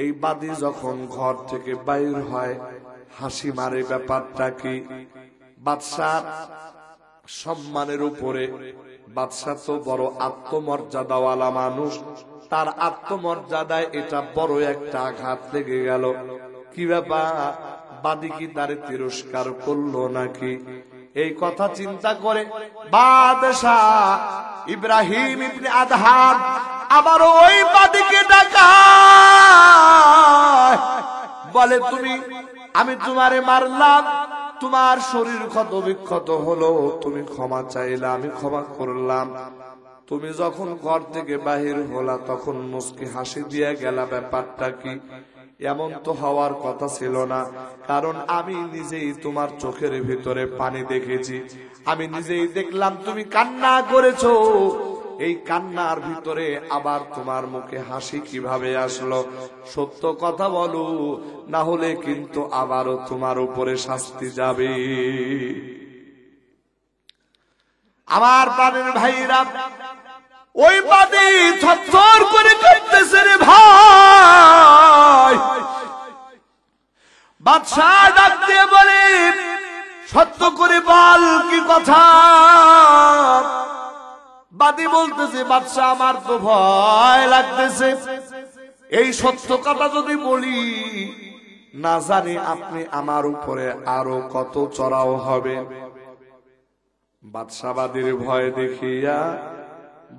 এই বাদী যখন ঘর থেকে বাইর হয়, হাসি মারে। ব্যাপারটা কি? বাদশার সম্মানের উপরে, বাদশা তো বড় আত্মমর্যাদাওয়ালা মানুষ, তার আত্মমর্যাদায় এটা বড় একটা আঘাত লেগে গেল। কি ব্যাপার, বাদী কি তারে তিরস্কার করলো নাকি? এই কথা চিন্তা করে বাদশাহ ইব্রাহিম ইবনে আদহাম আবার ওই বাদীকে ডাকায়, বলে, আমি তোমারে মারলাম, তোমার শরীর ক্ষত বিক্ষত হলো, তুমি ক্ষমা চাইলা, আমি ক্ষমা করলাম। তুমি যখন ঘর থেকে বাহির হলা তখন মুস্কি হাসি দিয়ে গেলা, ব্যাপারটা কি? এমন তো হওয়ার কথা ছিল না, কারণ আমি নিজেই তোমার চোখের ভিতরে পানি দেখেছি, আমি নিজেই দেখলাম তুমি কান্না করেছো। এই কান্নার ভিতরে আবার তোমার মুখে হাসি কিভাবে আসলো? সত্য কথা বলো, না হলে কিন্তু আবারও তোমার উপরে শাস্তি যাবে। আমার প্রাণের ভাইরা, ওই বাদী থরথর করে কাঁপতেছে রে ভাই। বাদশাহ ডাক দিয়ে বলে, সত্য করে বল, কি কথা? বাদী বলতেছে, বাদশাহ আমার তো ভয় লাগতেছে, এই সত্য কথা যদি বলি, না জানি আপনি আমার উপরে আরো কত চড়াও হবে। বাদশাহ বাদীর ভয় দেখিয়া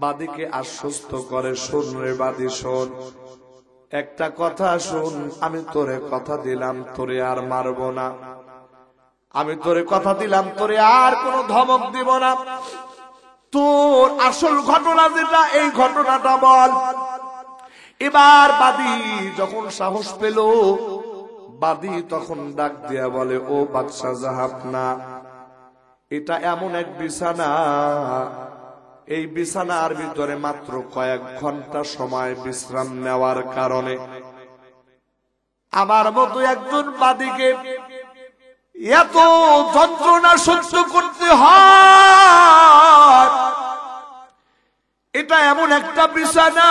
বাদীকে আশ্বস্ত করে, শোন রে বাদী, শোন, একটা কথা শোন, আমি তোরে কথা দিলাম তোরে আর মারব না, আমি তোরে কথা দিলাম তোরে আর কোনো ধমক দিব না, তোর আসল ঘটনা যেটা, এই ঘটনাটা বল। এবার বাদী যখন সাহস পেল, বাদী তখন ডাক দিয়া বলে, ও বাদশাহ জাহাপনা, এটা এমন এক বিছানা, এই বিছানার ভিতরে মাত্র কয়েক ঘন্টা সময় বিশ্রাম নেওয়ার কারণে আমার মতো একজন বাদীকে এত যন্ত্রণা সহ্য করতে হয়। এটা এমন একটা বিছানা,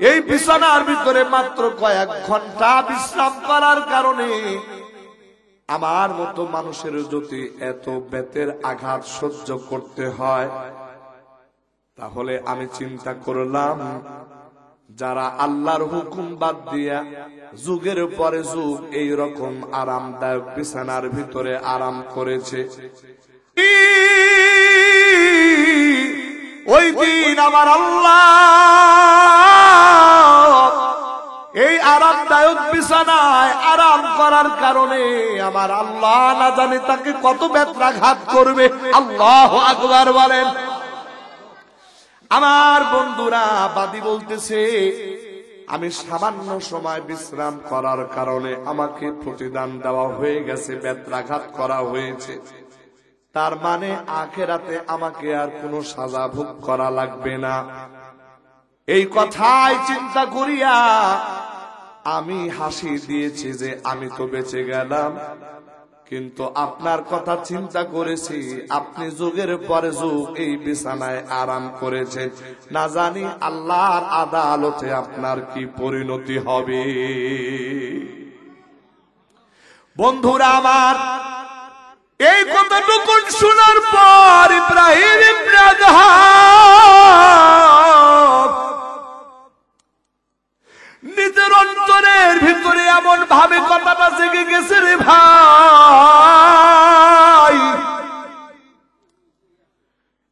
এই বিছানার ভিতরে মাত্র কয়েক ঘন্টা বিশ্রাম করার কারণে আমার মতো মানুষের যদি এত বেতের আঘাত সহ্য করতে হয়, তাহলে আমি চিন্তা করলাম, যারা আল্লাহর হুকুম বাদ দিয়া যুগের পরে যুগ এই রকম আরামদায়ক বিছানার ভিতরে আরাম করেছে, ওই দিন আমার আল্লাহ এই আরামদায়ক বিছানায় আরাম করার কারণে আমার আল্লাহ না জানে তাকে কত ব্যত্রাঘাত করবে। আল্লাহু আকবার বলেন। আমার বন্ধুরা, বাদী বলতেছে, আমি সামান্য সময় বিশ্রাম করার কারণে আমাকে প্রতিদান দেওয়া হয়ে গেছে, ব্যত্রাঘাত করা হয়েছে, তার মানে আখিরাতে আমাকে আর কোনো সাজা ভোগ করা লাগবে না। এই কথাই চিন্তা করিয়া আমি হাসি দিয়েছি যে আমি তো বেঁচে গেলাম, কিন্তু আপনার কথা চিন্তা করেছি, আপনি যুগের পরে যুগ এই বিছানায় আরাম করেছেন, না জানি আল্লাহর আদালতে আপনার কি পরিণতি হবে। বন্ধুরা আমার, এই কথাটুকু শোনার পর ইব্রাহিম ইবনে আদহাম নিজের অন্তরের ভিতরে এমন ভাবে কথাটা জেগে গেছে রে ভাই,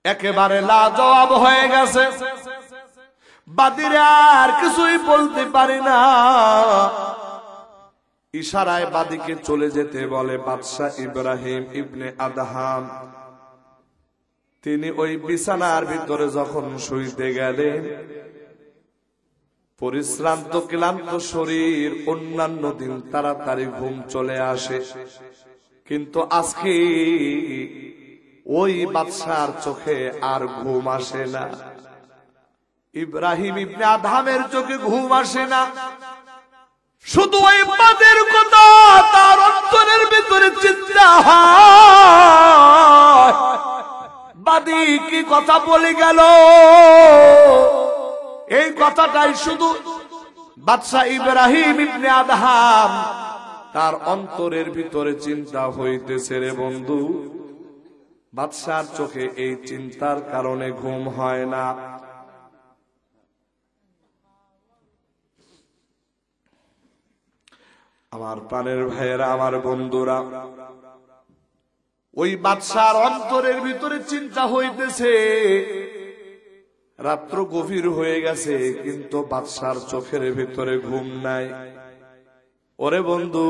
একেবারে লাজবাব হয়ে গেছে। বাদীরা আর কিছুই বলতে পারে না। ইশারায় বাদিকে চলে যেতে বলে। বাদশাহ ইব্রাহিম ইবনে আদহাম তিনি ওই বিছানার ভিতরে যখন শুইতে গেলেন, পরিশ্রান্ত ক্লান্ত শরীর, অন্যান্য দিন তাড়াতাড়ি ঘুম চলে আসে, কিন্তু আজকে ওই বাদশার চোখে আর ঘুম আসে না। ইব্রাহিম ইবনে আদহামের চোখে ঘুম আসে না, শুধু ওই বাদের কথা তার অন্তরের ভিতরে চিন্তা হয়। বাদী কি কথা বলে গেল, এই কথাটাই শুধু বাদশাহ ইব্রাহিম ইবনে আদহাম তার অন্তরের ভিতরে চিন্তা হইতেছে। রে বন্ধু, বাদশার চোখে এই চিন্তার কারণে ঘুম হয় না। আমার প্রাণের ভাইয়েরা, আমার বন্ধুরা, ওই বাদশার অন্তরের ভিতরে চিন্তা হইতেছে। রাত্র গভীর হয়ে গেছে, কিন্তু বাদশার চোখের ভিতরে ঘুম নাই। ওরে বন্ধু,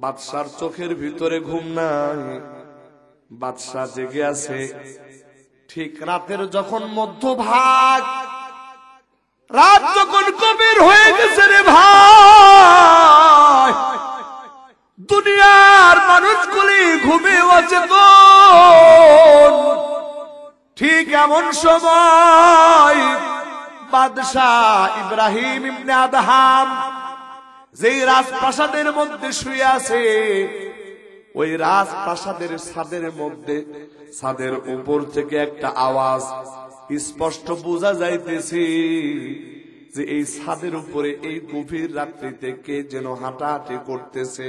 বাদশার চোখের ভিতরে ঘুম নাই, বাদশা জেগে আছে। ঠিক রাতের যখন মধ্যভাগ, রাত যখন গভীর হয়ে গেছে রে ভাই, দুনিয়ার মানুষগুলি ঘুমিয়ে আছে তো, ঠিক এমন সময় বাদশাহ ইব্রাহিম ইবনে আদহাম যেই রাজপ্রাসাদের মধ্যে শুয়ে আছে, ওই রাজপ্রাসাদের ছাদের মধ্যে, ছাদের উপর থেকে একটা আওয়াজ স্পষ্ট বোঝা যাইতেছে যে এই ছাদের উপরে এই গভীর রাত্রিতে কে যেন হাঁটাহাঁটি করতেছে।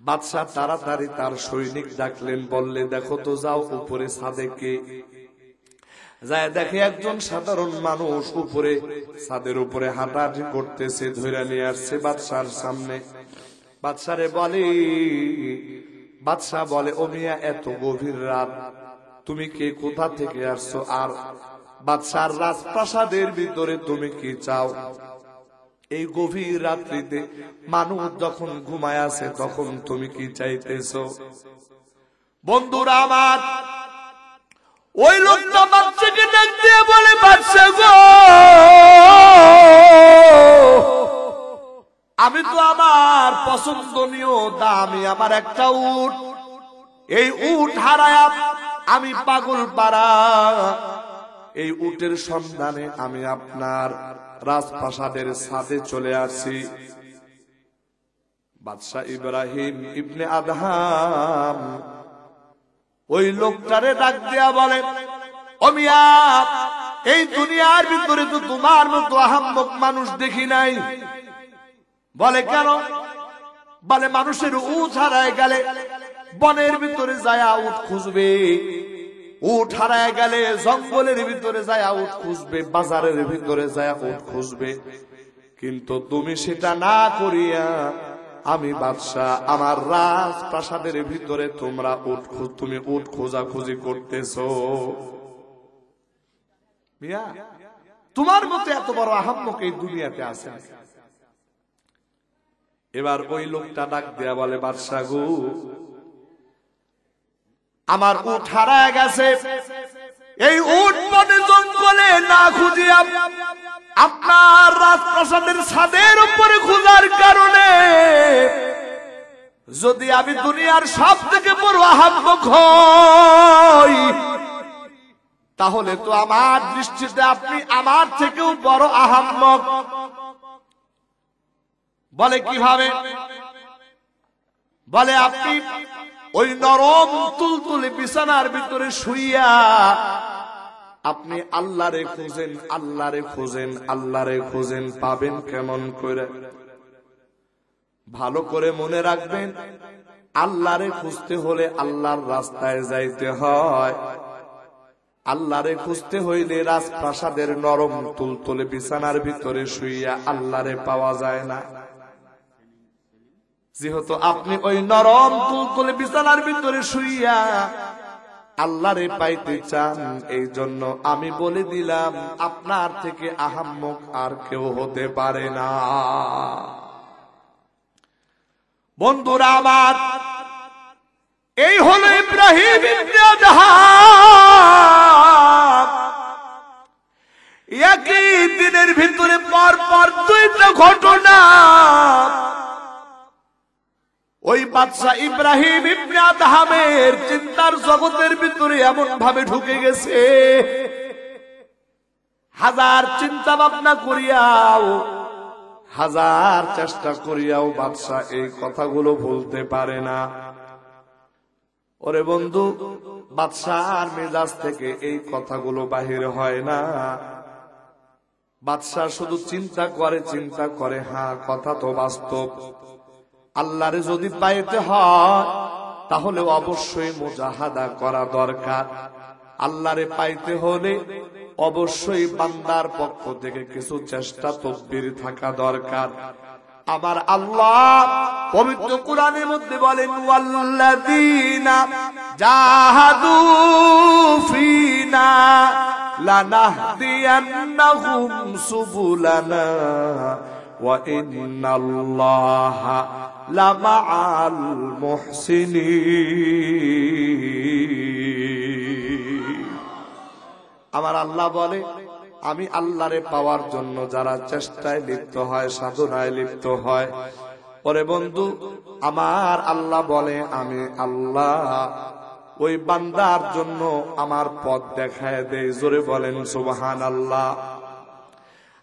বাদশাহ তাড়াতাড়ি তার সৈনিক ডাকলেন, বললে দেখো তো, যাও উপরে ছাদে কে। যায় দেখে একজন সাধারণ মানুষ উপরে ছাদের উপরে হাঁটাহাঁটি করতেছে, ধরে নিয়ে আসছে বাদশার সামনে। বাদশারে বলে, বাদশাহ বলে, ও মিয়া, এত গভীর রাত, তুমি কে, কোথা থেকে আসছো, আর বাদশার রাজপ্রাসাদের ভিতরে তুমি কি চাও? এই গভীর রাত্রিতে মানুষ যখন ঘুমায় আছে, তখন তুমি কি চাইতেছো? বন্ধুরা আমার, ওই লোকটা বাদশাকে ডাক দিয়ে বলে, বাদশা গো, আমি তো আমার পছন্দনীয় দামি আমার একটা উট, এই উট হারায়া আমি পাগল পাড়া, এই উটের সন্ধানে আমি আপনার রাজপ্রাসাদের ছাদে চলে আসছি। বাদশাহ ইব্রাহিম ইবনে আদহাম ওই লোকটারে ডাক দিয়া বলে, ও মিয়া, এই দুনিয়ার ভিতরে তো তোমার মতো আহাম্মক মানুষ দেখি নাই। বলে কেন? বলে মানুষের উট হারায় গেলে বনের ভিতরে যায় উট খুঁজবে, উট হারায় গেলে জঙ্গলের ভিতরে যায় উট খুঁজবে, বাজারের ভিতরে যায় উট খুঁজবে, কিন্তু তুমি সেটা না করিয়া আমি বাদশাহ আমার রাজপ্রাসাদের ভিতরে তুমি উট খোঁজাখুঁজি করতেছো। মিয়া, তোমার মতো এত বড় আহাম্মক এই দুনিয়াতে আছে? এবার ওই লোকটা ডাক দেয়া বলে, বাদশা গো, আমার উট হারায় গেছে, এই উট বনে জঙ্গলে না খুঁজিয়া আপনার রাজপ্রাসাদের ছাদের উপরে খোঁজার কারণে যদি আমি দুনিয়ার সব থেকে বড় আহাম্মক হই, তাহলে তো আমার দৃষ্টিতে আপনি আমার থেকেও বড় আহাম্মক। বলে কিভাবে? বলে আপনি ওই নরম তুলতুলে বিছানার ভিতরে শুইয়া আপনি আল্লাহরে খোঁজেন, আল্লাহরে খোঁজেন, আল্লাহরে খোঁজেন, পাবেন কেমন করে? ভালো করে মনে রাখবেন, আল্লাহরে খুঁজতে হলে আল্লাহর রাস্তায় যাইতে হয়। আল্লাহরে খুঁজতে হইলে রাজপ্রাসাদের নরম তুলতুলে বিছানার ভিতরে শুইয়া আল্লাহরে পাওয়া যায় না। যেহেতু আপনি ওই নরম তুলতুলে বিছানার ভিতরে শুইয়া আল্লাহরে পাইতে চান, এই জন্য আমি বলে দিলাম আপনার থেকে আহাম্মক আর কেউ হতে পারে না। বন্ধুরা আমার, এই হলো ইব্রাহিম ইবনে আদহাম। একই দিনের ভিতরে পর পর দুইটা ঘটনা ওই বাদশা ইব্রাহিম ইবনে আদহামের চিন্তার জগতের ভিতরে এমন ভাবে ঢুকে গেছে, হাজার চিন্তা ভাবনা করিয়াও, হাজার চেষ্টা করিয়াও বাদশা এই কথাগুলো বলতে পারে না। ওরে বন্ধু, বাদশার মেজাজ থেকে এই কথাগুলো বাহির হয় না। বাদশা শুধু চিন্তা করে, হ্যাঁ কথা তো বাস্তব, আল্লাহরে যদি পাইতে হয় তাহলে অবশ্যই মুজাহাদা করা দরকার। আল্লাহরে পাইতে হলে অবশ্যই বান্দার পক্ষ থেকে কিছু চেষ্টা তদবির থাকা দরকার। আমার আল্লাহ পবিত্র কোরআনের মধ্যে বলেন, ওয়াল্লাযীনা জাহাদু ফিনা লানাহদিয়ান্নাহুম সুবুলানা ওয়া ইন্নাল্লাহা লামাআল মুহসিনিন। আমার আল্লাহ বলে, আমি আল্লাহরে পাওয়ার জন্য যারা চেষ্টায় লিপ্ত হয়, সাধনায় লিপ্ত হয়, ওরে বন্ধু আমার আল্লাহ বলে, আমি আল্লাহ ওই বান্দার জন্য আমার পথ দেখায় দেই। জোরে বলেন সুবহানাল্লাহ।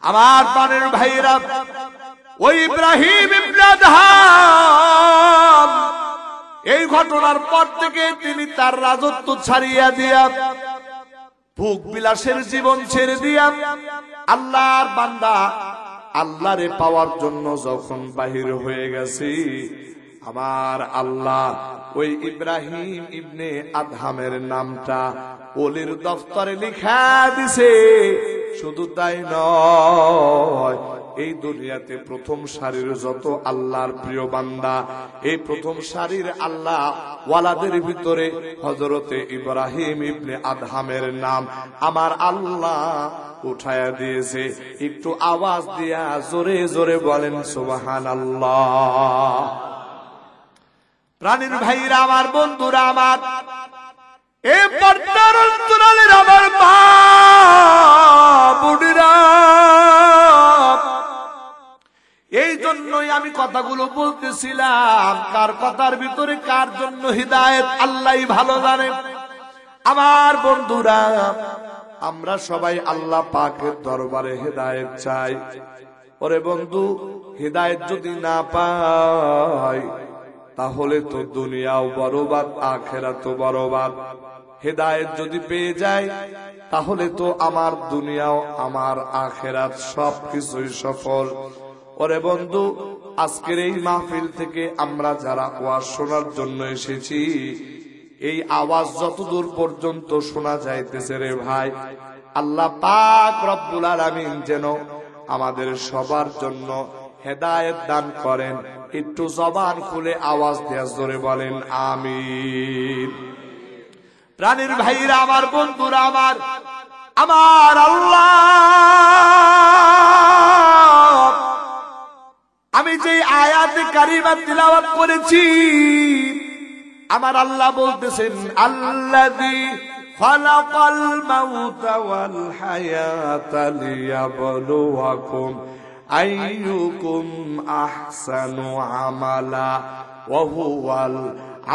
আমার প্রাণের ভাইরা, ওই ইব্রাহিম ইবনে আদহাম এই ঘটনার পর থেকে তিনি তার রাজত্ব ছাড়িয়া দিয়া, ভোগ বিলাসের জীবন ছেড়ে দিয়া আল্লাহর বান্দা আল্লাহরে পাওয়ার জন্য যখন বাহির হয়ে গেছি, আমার আল্লাহ ওই ইব্রাহিম ইবনে আদহামের নামটা ওলির দফতরে লিখা দিছে। শুধু তাই নয়, এই দুনিয়াতে প্রথম সারির যত আল্লাহর প্রিয় বান্দা, এই প্রথম সারির আল্লাহ ওয়ালাদের ভিতরে হযরতে ইব্রাহিম ইবনে আদহামের নাম আমার আল্লাহ উঠায়া দিয়েছে। একটু আওয়াজ দিয়া জোরে জোরে বলেন সুবহানাল্লাহ। প্রাণীর ভাইরা আমার, বন্ধুরা আমার, এ পর্দার অন্তরালের আমার মা বোনেরা, এই জন্যই আমি কথাগুলো বলতেছিলাম। কার কথার ভিতরে কার জন্য হিদায়েত আল্লাহই ভালো জানে। আমার বন্ধুরা, আমরা সবাই আল্লাহ পাকের দরবারে হিদায়েত চাই। ওরে বন্ধু, হিদায়েত যদি না পাই তাহলে তো দুনিয়াও বরবাদ, আখিরাতও বরবাদ। হিদায়েত যদি পেয়ে যায় তাহলে তো আমার দুনিয়াও আমার আখিরাত সবকিছুই সফল। ওরে বন্ধু, আজকের এই মাহফিল থেকে আমরা যারা ওয়াজ শোনার জন্য এসেছি, এই আওয়াজ যতদূর পর্যন্ত শোনা যাইতেছে রে ভাই, আল্লাহ পাক রব্বুল আলামিন যেন আমাদের সবার জন্য হেদায়েত দান করেন। একটু জবান খুলে আওয়াজ দেয়া জোরে বলেন আমিন। প্রাণীর ভাইরা আমার, বন্ধুরা আমার, আমার আল্লাহ আমি যে আয়াতে কারিমা তিলাওয়াত করেছি, আমার আল্লাহ বলতেছেন, আল্লাযী খালাকাল মাউতা ওয়াল হায়াতা লিয়াবলুয়াকুম আইয়ুকুম আহসানু আমালা ওয়া হুয়াল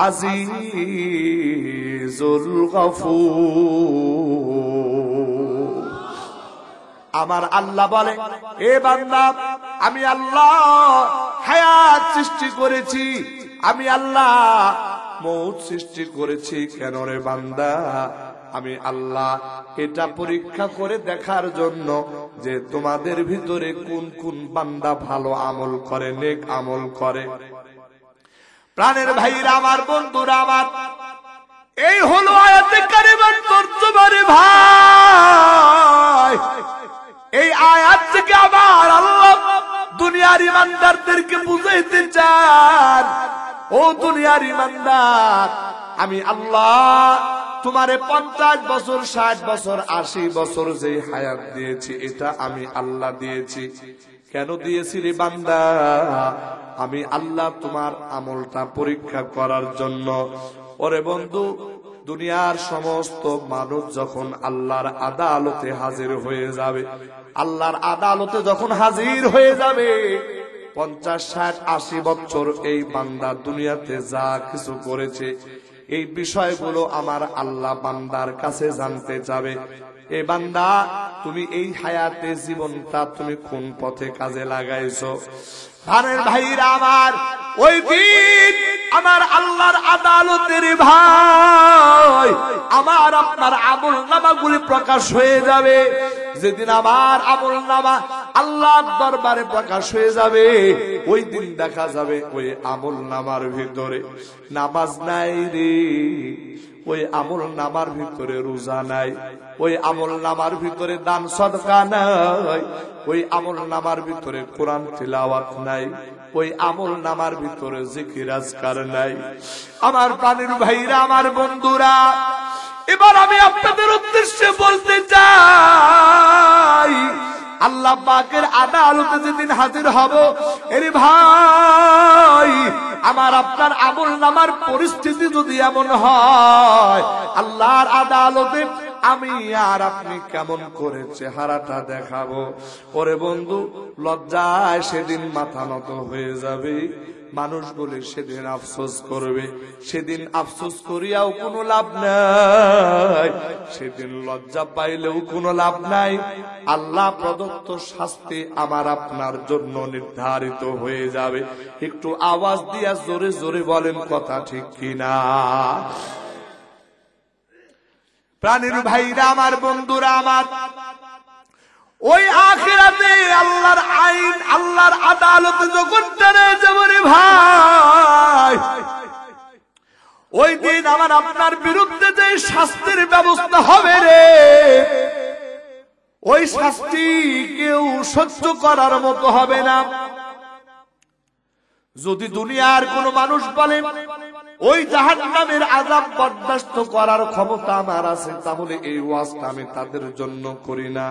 আজিজুল গফুর। আমার আল্লাহ বলে, এ বান্দা, আমি আল্লাহ হায়াত সৃষ্টি করেছি, আমি আল্লাহ মৌত সৃষ্টি করেছি। কেন রে বান্দা? আমি আল্লাহ এটা পরীক্ষা করে দেখার জন্য যে তোমাদের ভিতরে কোন কোন বান্দা ভালো আমল করে, নেক আমল করে। প্রাণের ভাইরা আমার, বন্ধুরা আমার, এই হলো আয়াতে কারিমার তরজমা রে ভাই। এই আয়াত থেকে আমার আল্লাহ দুনিয়ার ইমানদারদেরকে বুঝাইতে চান, ও দুনিয়ার ইমানদার, আমি আল্লাহ তোমারে 50 বছর 60 বছর 80 বছর যে হায়াত দিয়েছি এটা আমি আল্লাহ দিয়েছি। কেন দিয়েছি রে বান্দা? আমি আল্লাহ তোমার আমলটা পরীক্ষা করার জন্য। ওরে বন্ধু, দুনিয়ার সমস্ত মানুষ যখন আল্লাহর আদালতে হাজির হয়ে যাবে, আল্লাহর আদালতে যখন হাজির হয়ে যাবে, 50 60 80 বছর এই বান্দা দুনিয়াতে যা কিছু করেছে এই বিষয়গুলো আমার আল্লাহ বান্দার কাছে জানতে যাবে। এ বান্দা, তুমি এই হায়াতে জীবনটা তুমি কোন পথে কাজে লাগাইছো? ভাইয়ের ভাইরা আমার, ওই দিন আমার আল্লাহর আদালতের ভাই আমার আপনার আমল নামাগুলি প্রকাশ হয়ে যাবে। যেদিন আমার আমল নামা আল্লাহর দরবারে প্রকাশ হয়ে যাবে, ওই দিন দেখা যাবে ওই আমল নামার ভিতরে নামাজ নাই রে, ওই আমল নামার ভিতরে রোজা নাই, ওই আমল নামার ভিতরে দান সদকা নাই, ওই আমল নামার ভিতরে কোরআন তিলাওয়াত নাই, ওই আমল নামার ভিতরে জিকির আজকার নাই। আমার প্রাণের ভাইরা, আমার বন্ধুরা, এবার আমি আপনাদের উদ্দেশ্যে বলতে চাই, আল্লাহ পাকের আদালতে যেদিন হাজির হব, এর ভাই আমার আপনার আমল নামার পরিস্থিতি যদি এমন হয়, আল্লাহর আদালতে আমি আর আপনি কেমন করে চেহারাটা দেখাবো? ওরে বন্ধু, লজ্জায় সেদিন মাথা নত হয়ে যাবে। মানুষগুলি সেদিন আফসোস করবে। সেদিন আফসোস করিয়াও কোনো লাভ নাই, সেদিন লজ্জা পাইলেও কোনো লাভ নাই। আল্লাহ প্রদত্ত শাস্তি আমার আপনার জন্য নির্ধারিত হয়ে যাবে। একটু আওয়াজ দিয়া জোরে জোরে বলেন, কথা ঠিক কিনা? প্রাণীর ভাইরা, আমার বন্ধুরা, আমার ওই আখিরাতে আল্লাহর আইন, আল্লাহর আদালতে যখন টেনে যাবে রে ভাই, ওই দিন আমার আপনার বিরুদ্ধে যে শাস্তির ব্যবস্থা হবে রে, ওই শাস্তি কেউ সহ্য করার মতো হবে না। যদি দুনিয়ার কোন মানুষ বলে ওই জাহান্নামের আযাব বরদাস্ত করার ক্ষমতা আমার আছে, তাহলে এই ওয়াজটা আমি তাদের জন্য করি না।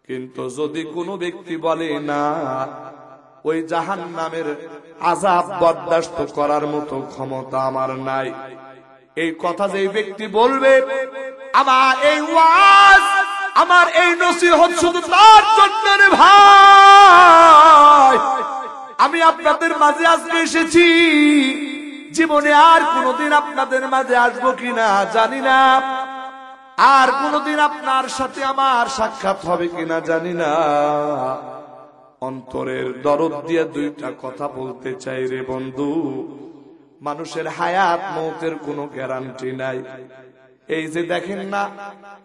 কিন্তু যদি কোনো ব্যক্তি বলে না, ওই জাহান্নামের আযাব বরদাস্ত করার মতো ক্ষমতা আমার নাই, এই কথা যে ব্যক্তি বলবে, আমার এই ওয়াজ, আমার এই নসিহত শুধু তার জন্য রে ভাই। আমি আপনাদের মাঝে আজকে এসেছি, জীবনে আর কোনদিন আপনাদের মাঝে আসবো কিনা জানি না, আর কোনদিন আপনার সাথে আমার সাক্ষাৎ হবে কিনা জানি না। অন্তরের দরদ দিয়ে দুইটা কথা বলতে চাই রে বন্ধু। মানুষের হায়াত মৌতের কোনো গ্যারান্টি নাই। এই যে দেখেন না,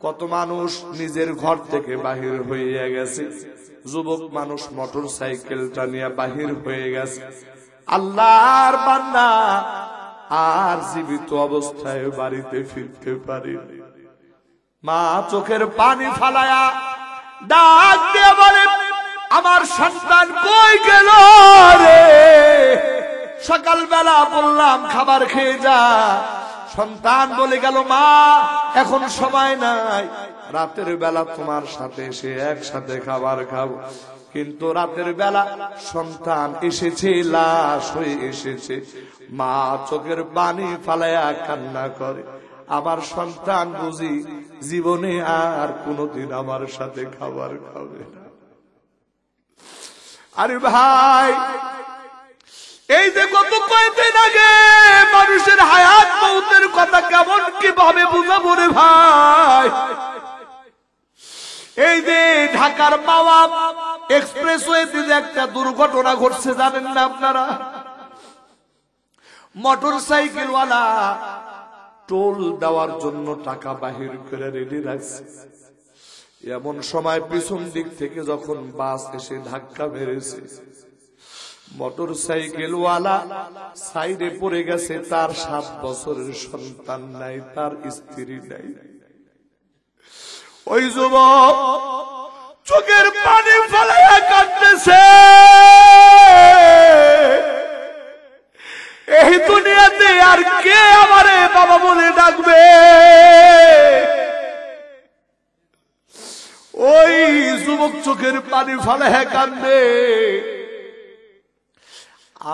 কত মানুষ নিজের ঘর থেকে বাহির হয়ে গেছে, যুবক মানুষ মোটর সাইকেলটা নিয়ে বাহির হয়ে গেছে। আল্লাহর বান্দা আর জীবিত অবস্থায় বাড়িতে ফিরতে পারে। মা চোখের পানি ফালায়া ডাক দিয়ে বলে, আমার সন্তান কই গেল রে? সকালবেলা বললাম খাবার খেয়ে যা, সন্তান বলে গেল, মা এখন সময় নাই, রাতের বেলা তোমার সাথে এসে একসাথে খাবার খাবো। কিন্তু রাতের বেলা সন্তান এসেছে, লাশ হয়ে এসেছে। মা চোখের পানি ফালায়া কান্না করে, আমার সন্তান বুঝি জীবনে আর কোনদিন আমার সাথে খাবার খাবে না। আরে ভাই, এই যে গত কয়েকদিন আগে মানুষের হায়াত মৌতের কথা কেমন কিভাবে বুঝাবো রে ভাই? এই যে ঢাকার মাওয়া এক্সপ্রেসওয়েতে যে একটা দুর্ঘটনা ঘটছে জানেন না আপনারা? মোটর সাইকেলওয়ালা টোল দেওয়ার জন্য টাকা বাহির করে রেডি রাখছে। এমন সময় পিছন দিক থেকে যখন বাস এসে ধাক্কা মেরেছে, মোটর সাইকেলওয়ালা সাইডে পড়ে গেছে। তার 7 বছরের সন্তান নাই, তার স্ত্রী নাই। ওই যুবক চোখের পানি ফেলাইয়া কাঁদতেছে, এই দুনিয়াতে আর কে আমারে বাবা বলে ডাকবে? পানি ফালায় কান্দে।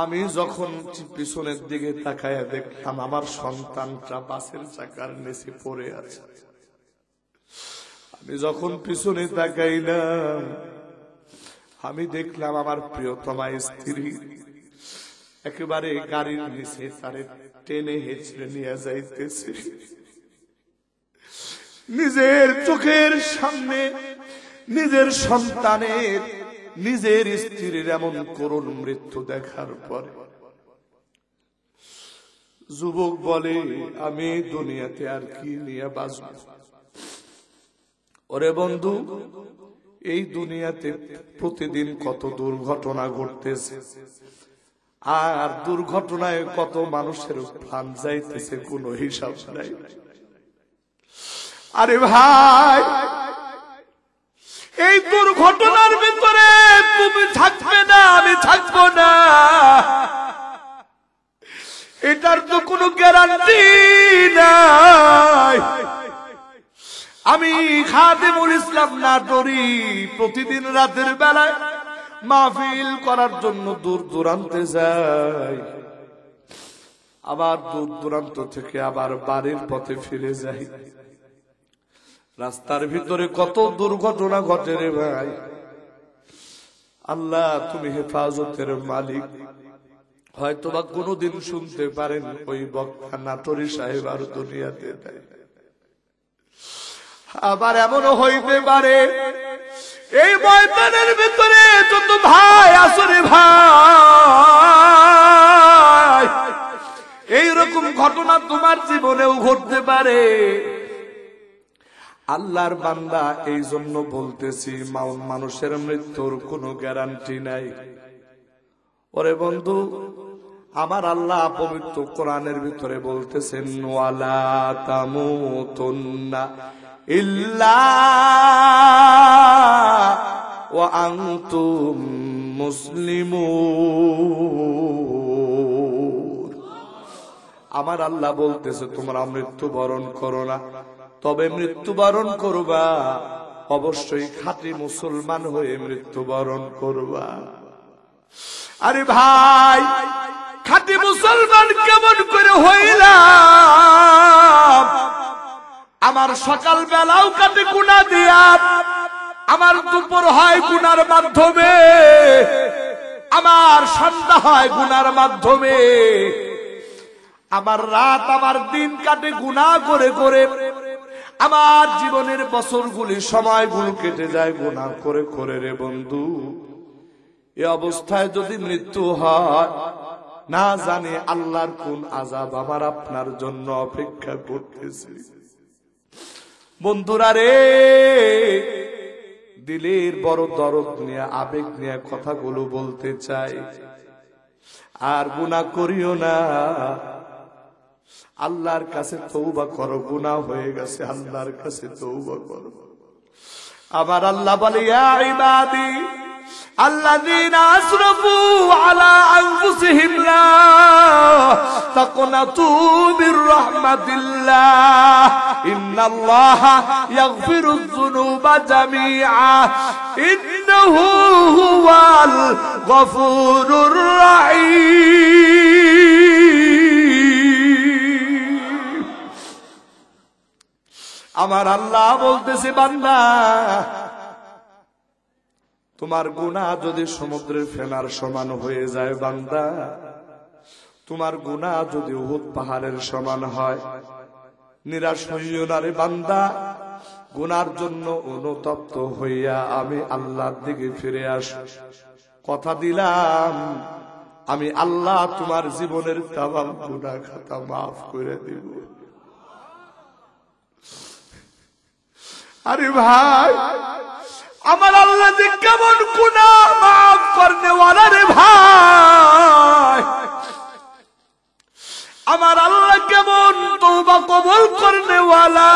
আমি যখন পিছনের দিকে তাকায়া দেখলাম আমার সন্তানটা বাসের চাকার নিচে পড়ে আছে। আমি যখন পিছনে তাকাইলাম আমি দেখলাম আমার প্রিয়তমা স্ত্রী একেবারে গাড়ির নিচে তারে টেনে হেঁচড়ে নিয়ে যাইতেছে। নিজের চোখের সামনে নিজের সন্তানের নিজের স্ত্রীর এমন করুণ মৃত্যু দেখার পরে যুবক বলে, আমি দুনিয়াতে আর কি নিয়ে বাঁচব? ওরে বন্ধু, এই দুনিয়াতে প্রতিদিন কত দুর্ঘটনা ঘটতেছে, আর দুর্ঘটনায় কত মানুষের প্রাণ যাইতেছে, কোনো হিসাব নাই। আরে ভাই, এই দুর্ঘটনার ভিতরে তুমি থাকবে না, আমি থাকবো না, এটার তো কোনো গ্যারান্টি নাই। আমি খাদিমুল ইসলাম নাটোরি প্রতিদিন রাতের বেলায় মাহফিল করার জন্য দূর দূরান্তে যাই, আবার দূর দূরান্ত থেকে আবার বাড়ির পথে ফিরে যাই। রাস্তার ভিতরে কত দুর্ঘটনা ঘটে রে ভাই। আল্লাহ তুমি হেফাজতের মালিক। হয়তোবা কোনদিন শুনতে পারেন ওই বক্তা নাটোরি সাহেব আর দুনিয়াতে নাই। আবার এমনও হইতে পারে এই ময়দানের ভিতরে যত ভাই আসরে ভাই, এইরকম ঘটনা তোমার জীবনেও ঘটতে পারে। আল্লাহর বান্দা, এই জন্য বলতেছি মানুষের মৃত্যুর কোনো গ্যারান্টি নাই। ওরে বন্ধু, আমার আল্লাহ পবিত্র কোরআনের ভিতরে বলতেছেন, ওয়ালা তামুতুন্না ইল্লা ওয়া আনতুম মুসলিমুন। আমার আল্লাহ বলতেছে তোমরা মৃত্যুবরণ করো না, তবে মৃত্যুবরণ করবা অবশ্যই খাঁটি মুসলমান হয়ে মৃত্যুবরণ করবা। আরে ভাই, খাঁটি মুসলমান কেমন করে হইলাম? আমার সকাল বেলাও কাটে গুনাহ দিয়া, আমার দুপুর হয় গুনার মাধ্যমে, আমার সন্ধ্যা হয় গুনার মাধ্যমে, আমার রাত আমার দিন কাটে গুনাহ করে করে, আমার জীবনের বছরগুলি সময়গুলো কেটে যায় গুনাহ করে করে। রে বন্ধু, এই অবস্থায় যদি মৃত্যু হয়, না জানে আল্লাহর কোন আযাব আমার আপনার জন্য অপেক্ষা করতেছে। বন্ধুরা রে, দিলের বড় দরদ নিয়ে আবেগ নিয়ে কথাগুলো বলতে চাই। আর গুনাহ করিও না, আল্লাহর কাছে তওবা করো। গুনাহ হয়ে গেছে, আল্লাহর কাছে তওবা করো। আমার আল্লাহ বলে, ইয়া ইবাদি আল্লাযীনা আসরাফু আলা আনফুসিহিম লা তাকনাতু মির রাহমাতিল্লাহ ইন্নাল্লাহা ইয়াগফিরুয যুনুবা জামিআ ইন্নাহু হুয়াল গফুরুর রাহিম। আমার আল্লাহ বলতেছে, বান্দা, তোমার গুনাহ যদি সমুদ্রের ফেনার সমান হয়ে যায়, বান্দা, তোমার গুনাহ যদি উহুদ পাহাড়ের সমান হয়, নিরাশ হইও না রে বান্দা। গুনার জন্য অনুতপ্ত হইয়া আমি আল্লাহর দিকে ফিরে আস। কথা দিলাম, আমি আল্লাহ তোমার জীবনের তামাম গুনাহ খাতা মাফ করে দিব। আরে ভাই, আমার আল্লাহ যে কেমন গুনাহ মাফ করনে ওয়ালা রে ভাই, আমার আল্লাহ কেমন তওবা কবুল করনে ওয়ালা।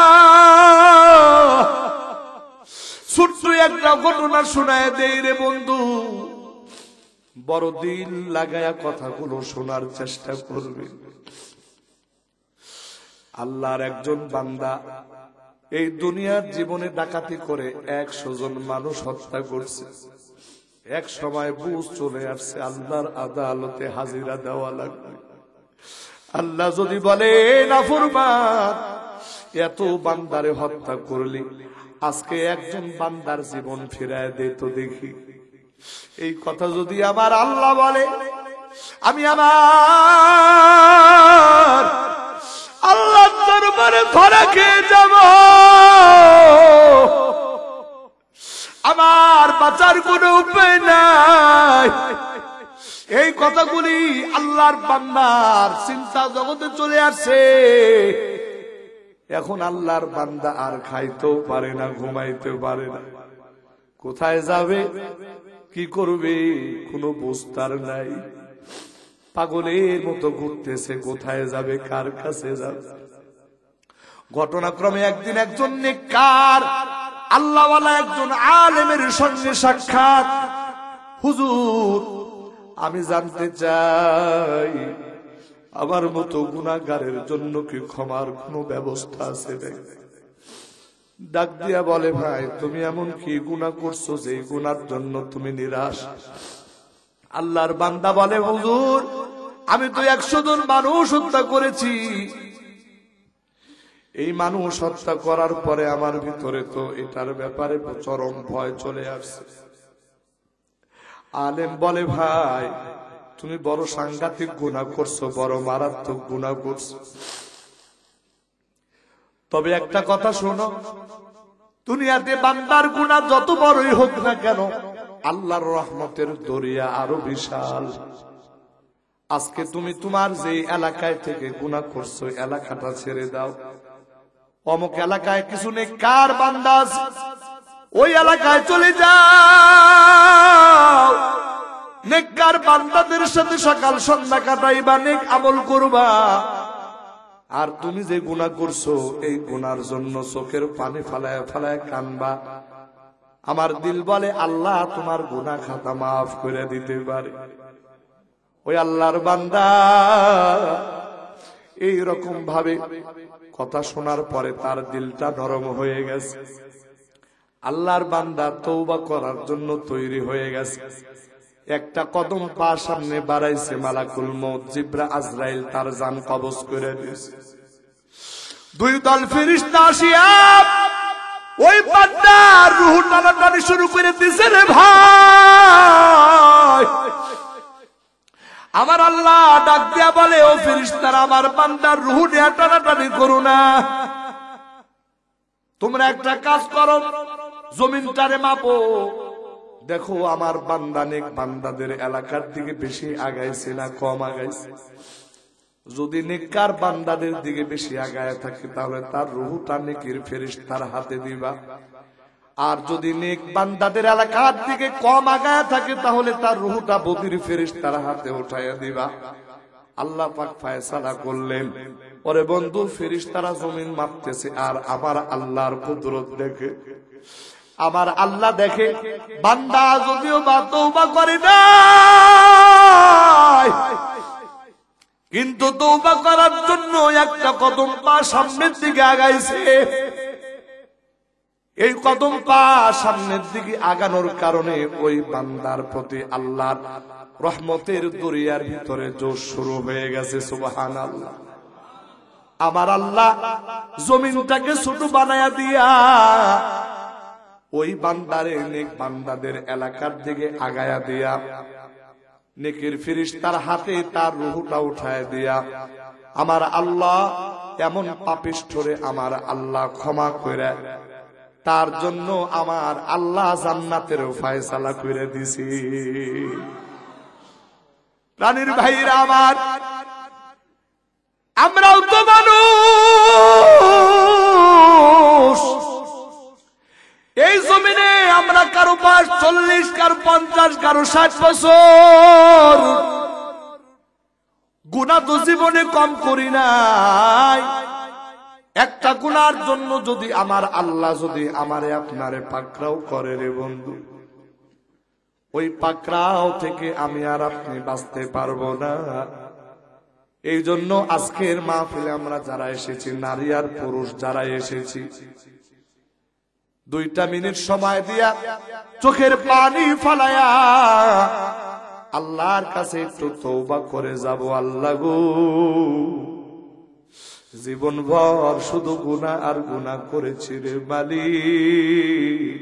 ছোট্ট একটা ঘটনা শোনায় দেই রে বন্ধু, বড় দিল লাগায়া কথাগুলো শোনার চেষ্টা করবে। আল্লাহর একজন বান্দা এই দুনিয়ার জীবনে ডাকাতি করে 100 জন মানুষ হত্যা করছে। এক সময় বুঝ চলে আসছে আল্লাহর আদালতে হাজিরা দেওয়া লাগবে। আল্লাহ যদি বলে নাফরমান, এত বান্দারে হত্যা করলি, আজকে একজন বান্দার জীবন ফিরায় দে তো দেখি। এই কথা যদি আমার আল্লাহ বলে, আমি আমার আল্লাহর দরবারে ধরা খেয়ে যাব, আমার বাঁচার কোনো উপায় নাই। এই কথাগুলি আল্লাহর বান্দার চিন্তা জগতে চলে আসছে। এখন আল্লাহর বান্দা আর খাইতেও পারে না, ঘুমাইতেও পারে না। কোথায় যাবে, কি করবে, কোনো বুঝতার নাই। পাগলের মতো ঘুরতেছে, কোথায় যাবে, কার কাছে যাবে। ঘটনাক্রমে একদিন একজন নেককার আল্লাহওয়ালা একজন আলেমের সঙ্গে সাক্ষাৎ। হুজুর, আমি জানতে চাই আমার মতো গুনাহগারের জন্য কি ক্ষমার কোনো ব্যবস্থা আছে? ডাক দিয়া বলে, ভাই তুমি এমন কি গুনাহ করছো যে গুনার জন্য তুমি নিরাশ? আল্লাহর বান্দা বলে, হুজুর আমি তো 100 জন মানুষ হত্যা করেছি। এই মানুষ হত্যা করার পরে আমার ভিতরে তো এটার ব্যাপারে চরম ভয় চলে আসছে। আলেম বলে, ভাই তুমি বড় সাংঘাতিক গুনাহ করছো, বড় মারাত্মক গুনাহ করছো। তবে একটা কথা শোনো, দুনিয়াতে বান্দার গুনাহ যত বড়ই হোক না কেন, আল্লাহর রহমতের দরিয়া আরো বিশাল। আজকে তুমি তোমার যে এলাকায় থেকে গুনাহ করছো, এলাকাটা ছেড়ে দাও। অমুক এলাকায় কিছু নেককার বান্দা আছে, ওই এলাকায় চলে যাও। নেককার বান্দাদের সাথে সকাল সন্ধ্যা কাটাইবা, নেক আমল করবা। আর তুমি যে গুনাহ করছো, এই গুনার জন্য চোখের পানি ফালায় ফালায় কানবা। আমার দিল বলে আল্লাহ তোমার গুনাহ খাতা মাফ করে দিতে পারে। ওই আল্লাহর বান্দা এই রকম ভাবে কথা শোনার পরে তার দিলটা নরম হয়ে গেছে। আল্লাহর বান্দা তওবা করার জন্য তৈরি হয়ে গেছে। একটা কদম পা সামনে বাড়াইছে, মালাকুল মউত জিবরা আজরাইল তার জান কবজ করে দিয়েছে। 2 দল ফেরেশতা আসিয়া ওই বান্দার রূহ টানাটানি শুরু করে দিয়েছে। রে ভাই, আমার আল্লাহ ডাক দিয়া বলে, ও ফেরেশতারা আমার বান্দার রূহ নিয়ে টানাটানি করো না। তোমরা একটা কাজ করো, জমিনটারে মাপো, দেখো আমার বান্দা নেক বান্দাদের এলাকার দিকে বেশি আগাইছে না কম আগাইছে। যদি নেককার বান্দাদের দিকে বেশি আগায় থাকে তাহলে তার রূহটা নেকির ফেরেশতার হাতে দিবা। আর যদি নেক বান্দাদের এলাকার দিকে কম আগায় থাকে তাহলে তার রূহটা বদির ফেরেশতার হাতে উঠাইয়া দিবা। আল্লাহ পাক ফয়সালা করলেন। ওরে বন্ধু, ফেরেশতারা জমিন মাপতেছে আর আমার আল্লাহর কুদরত দেখে, আমার আল্লাহ দেখে বান্দা যদিও বা তওবা করে না, কিন্তু তওবা করার জন্য একটা কদম পা সামনের দিকে আগাইছে। এই কদম পা সামনের দিকে আগানোর কারণে ওই বান্দার প্রতি আল্লাহর রহমতের দরিয়ার ভিতরে জোশ শুরু হয়ে গেছে। সুবহানাল্লাহ। আমার আল্লাহ জমিনটাকে ছোট বানায়া দিয়া ওই বান্দারে নেক বান্দাদের এলাকার দিকে আগায়া দিয়া নেকের ফেরেশতার হাতে তার রূহটা উঠায় দিয়া আমার আল্লাহ এমন পাপিষ্ঠরে আমার আল্লাহ ক্ষমা করে তার জন্য আমার আল্লাহ জান্নাতের ফয়সালা করে দিছি। প্রাণীর ভাইরা আমার, আমরাও তো মানুষ। এই জমিনে আমরা কারো বয়স 40, কারো 50, কারো 60 বছর। গুনাহ তো জীবনে কম করি নাই। একটা গুনার জন্য যদি আমার আল্লাহ যদি আমারে আপনারে পাকড়াও করে রে বন্ধু, ওই পাকড়াও থেকে আমি আর আপনি বাঁচতে পারবো না। এই জন্য আজকের মাহফিলে আমরা যারা এসেছি, নারী আর পুরুষ যারা এসেছি, 2 মিনিট সময় দিয়া চোখের পানি ফালায়া আল্লাহর কাছে একটু তওবা করে যাব। আল্লাহ গো, জীবন ভর শুধু গুনাহ আর গুনাহ করেছি রে মালিক,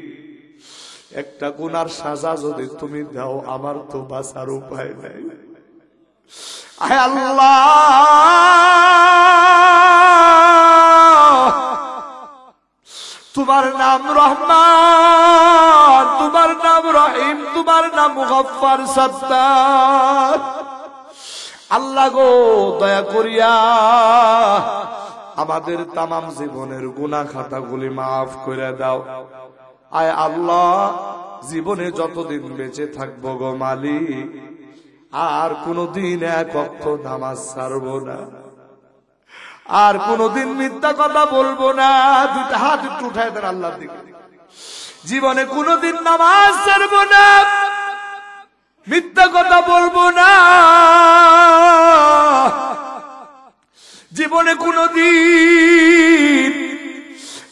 একটা গুনার সাজা যদি তুমি দাও আমার তো বাঁচার উপায় নাই। আয় আল্লাহ, তোমার নাম রহমান, তোমার নাম রহিম, তোমার নাম গফফার সত্তার। আল্লাহ গো, দয়া করিয়া আমাদের তামাম জীবনের গুনাহ খাতাগুলি মাফ করে দাও। আয় আল্লাহ, জীবনে যতদিন বেঁচে থাকবো গো মালিক, আর কোনদিন এক ওয়াক্ত নামাজ ছাড়বো না, আর কোনদিন মিথ্যা কথা বলবো না। 2টা হাত একটু উঠায় দেন আল্লাহর দিকে। জীবনে কোনদিন নামাজ ছাড়বো না, মিথ্যা কথা বলবো না, জীবনে কোনদিন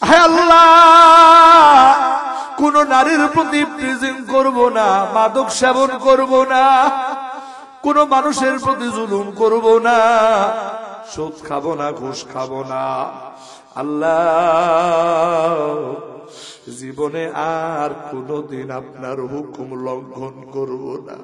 হে আল্লাহ কোন নারীর প্রতি প্রিজিং করব না, মাদক সেবন করব না, কোন মানুষের প্রতি জুলুম করব না, সুদ খাবো না, ঘুষ খাবো না। আল্লাহ, জীবনে আর কোনদিন আপনার হুকুম লঙ্ঘন করব না।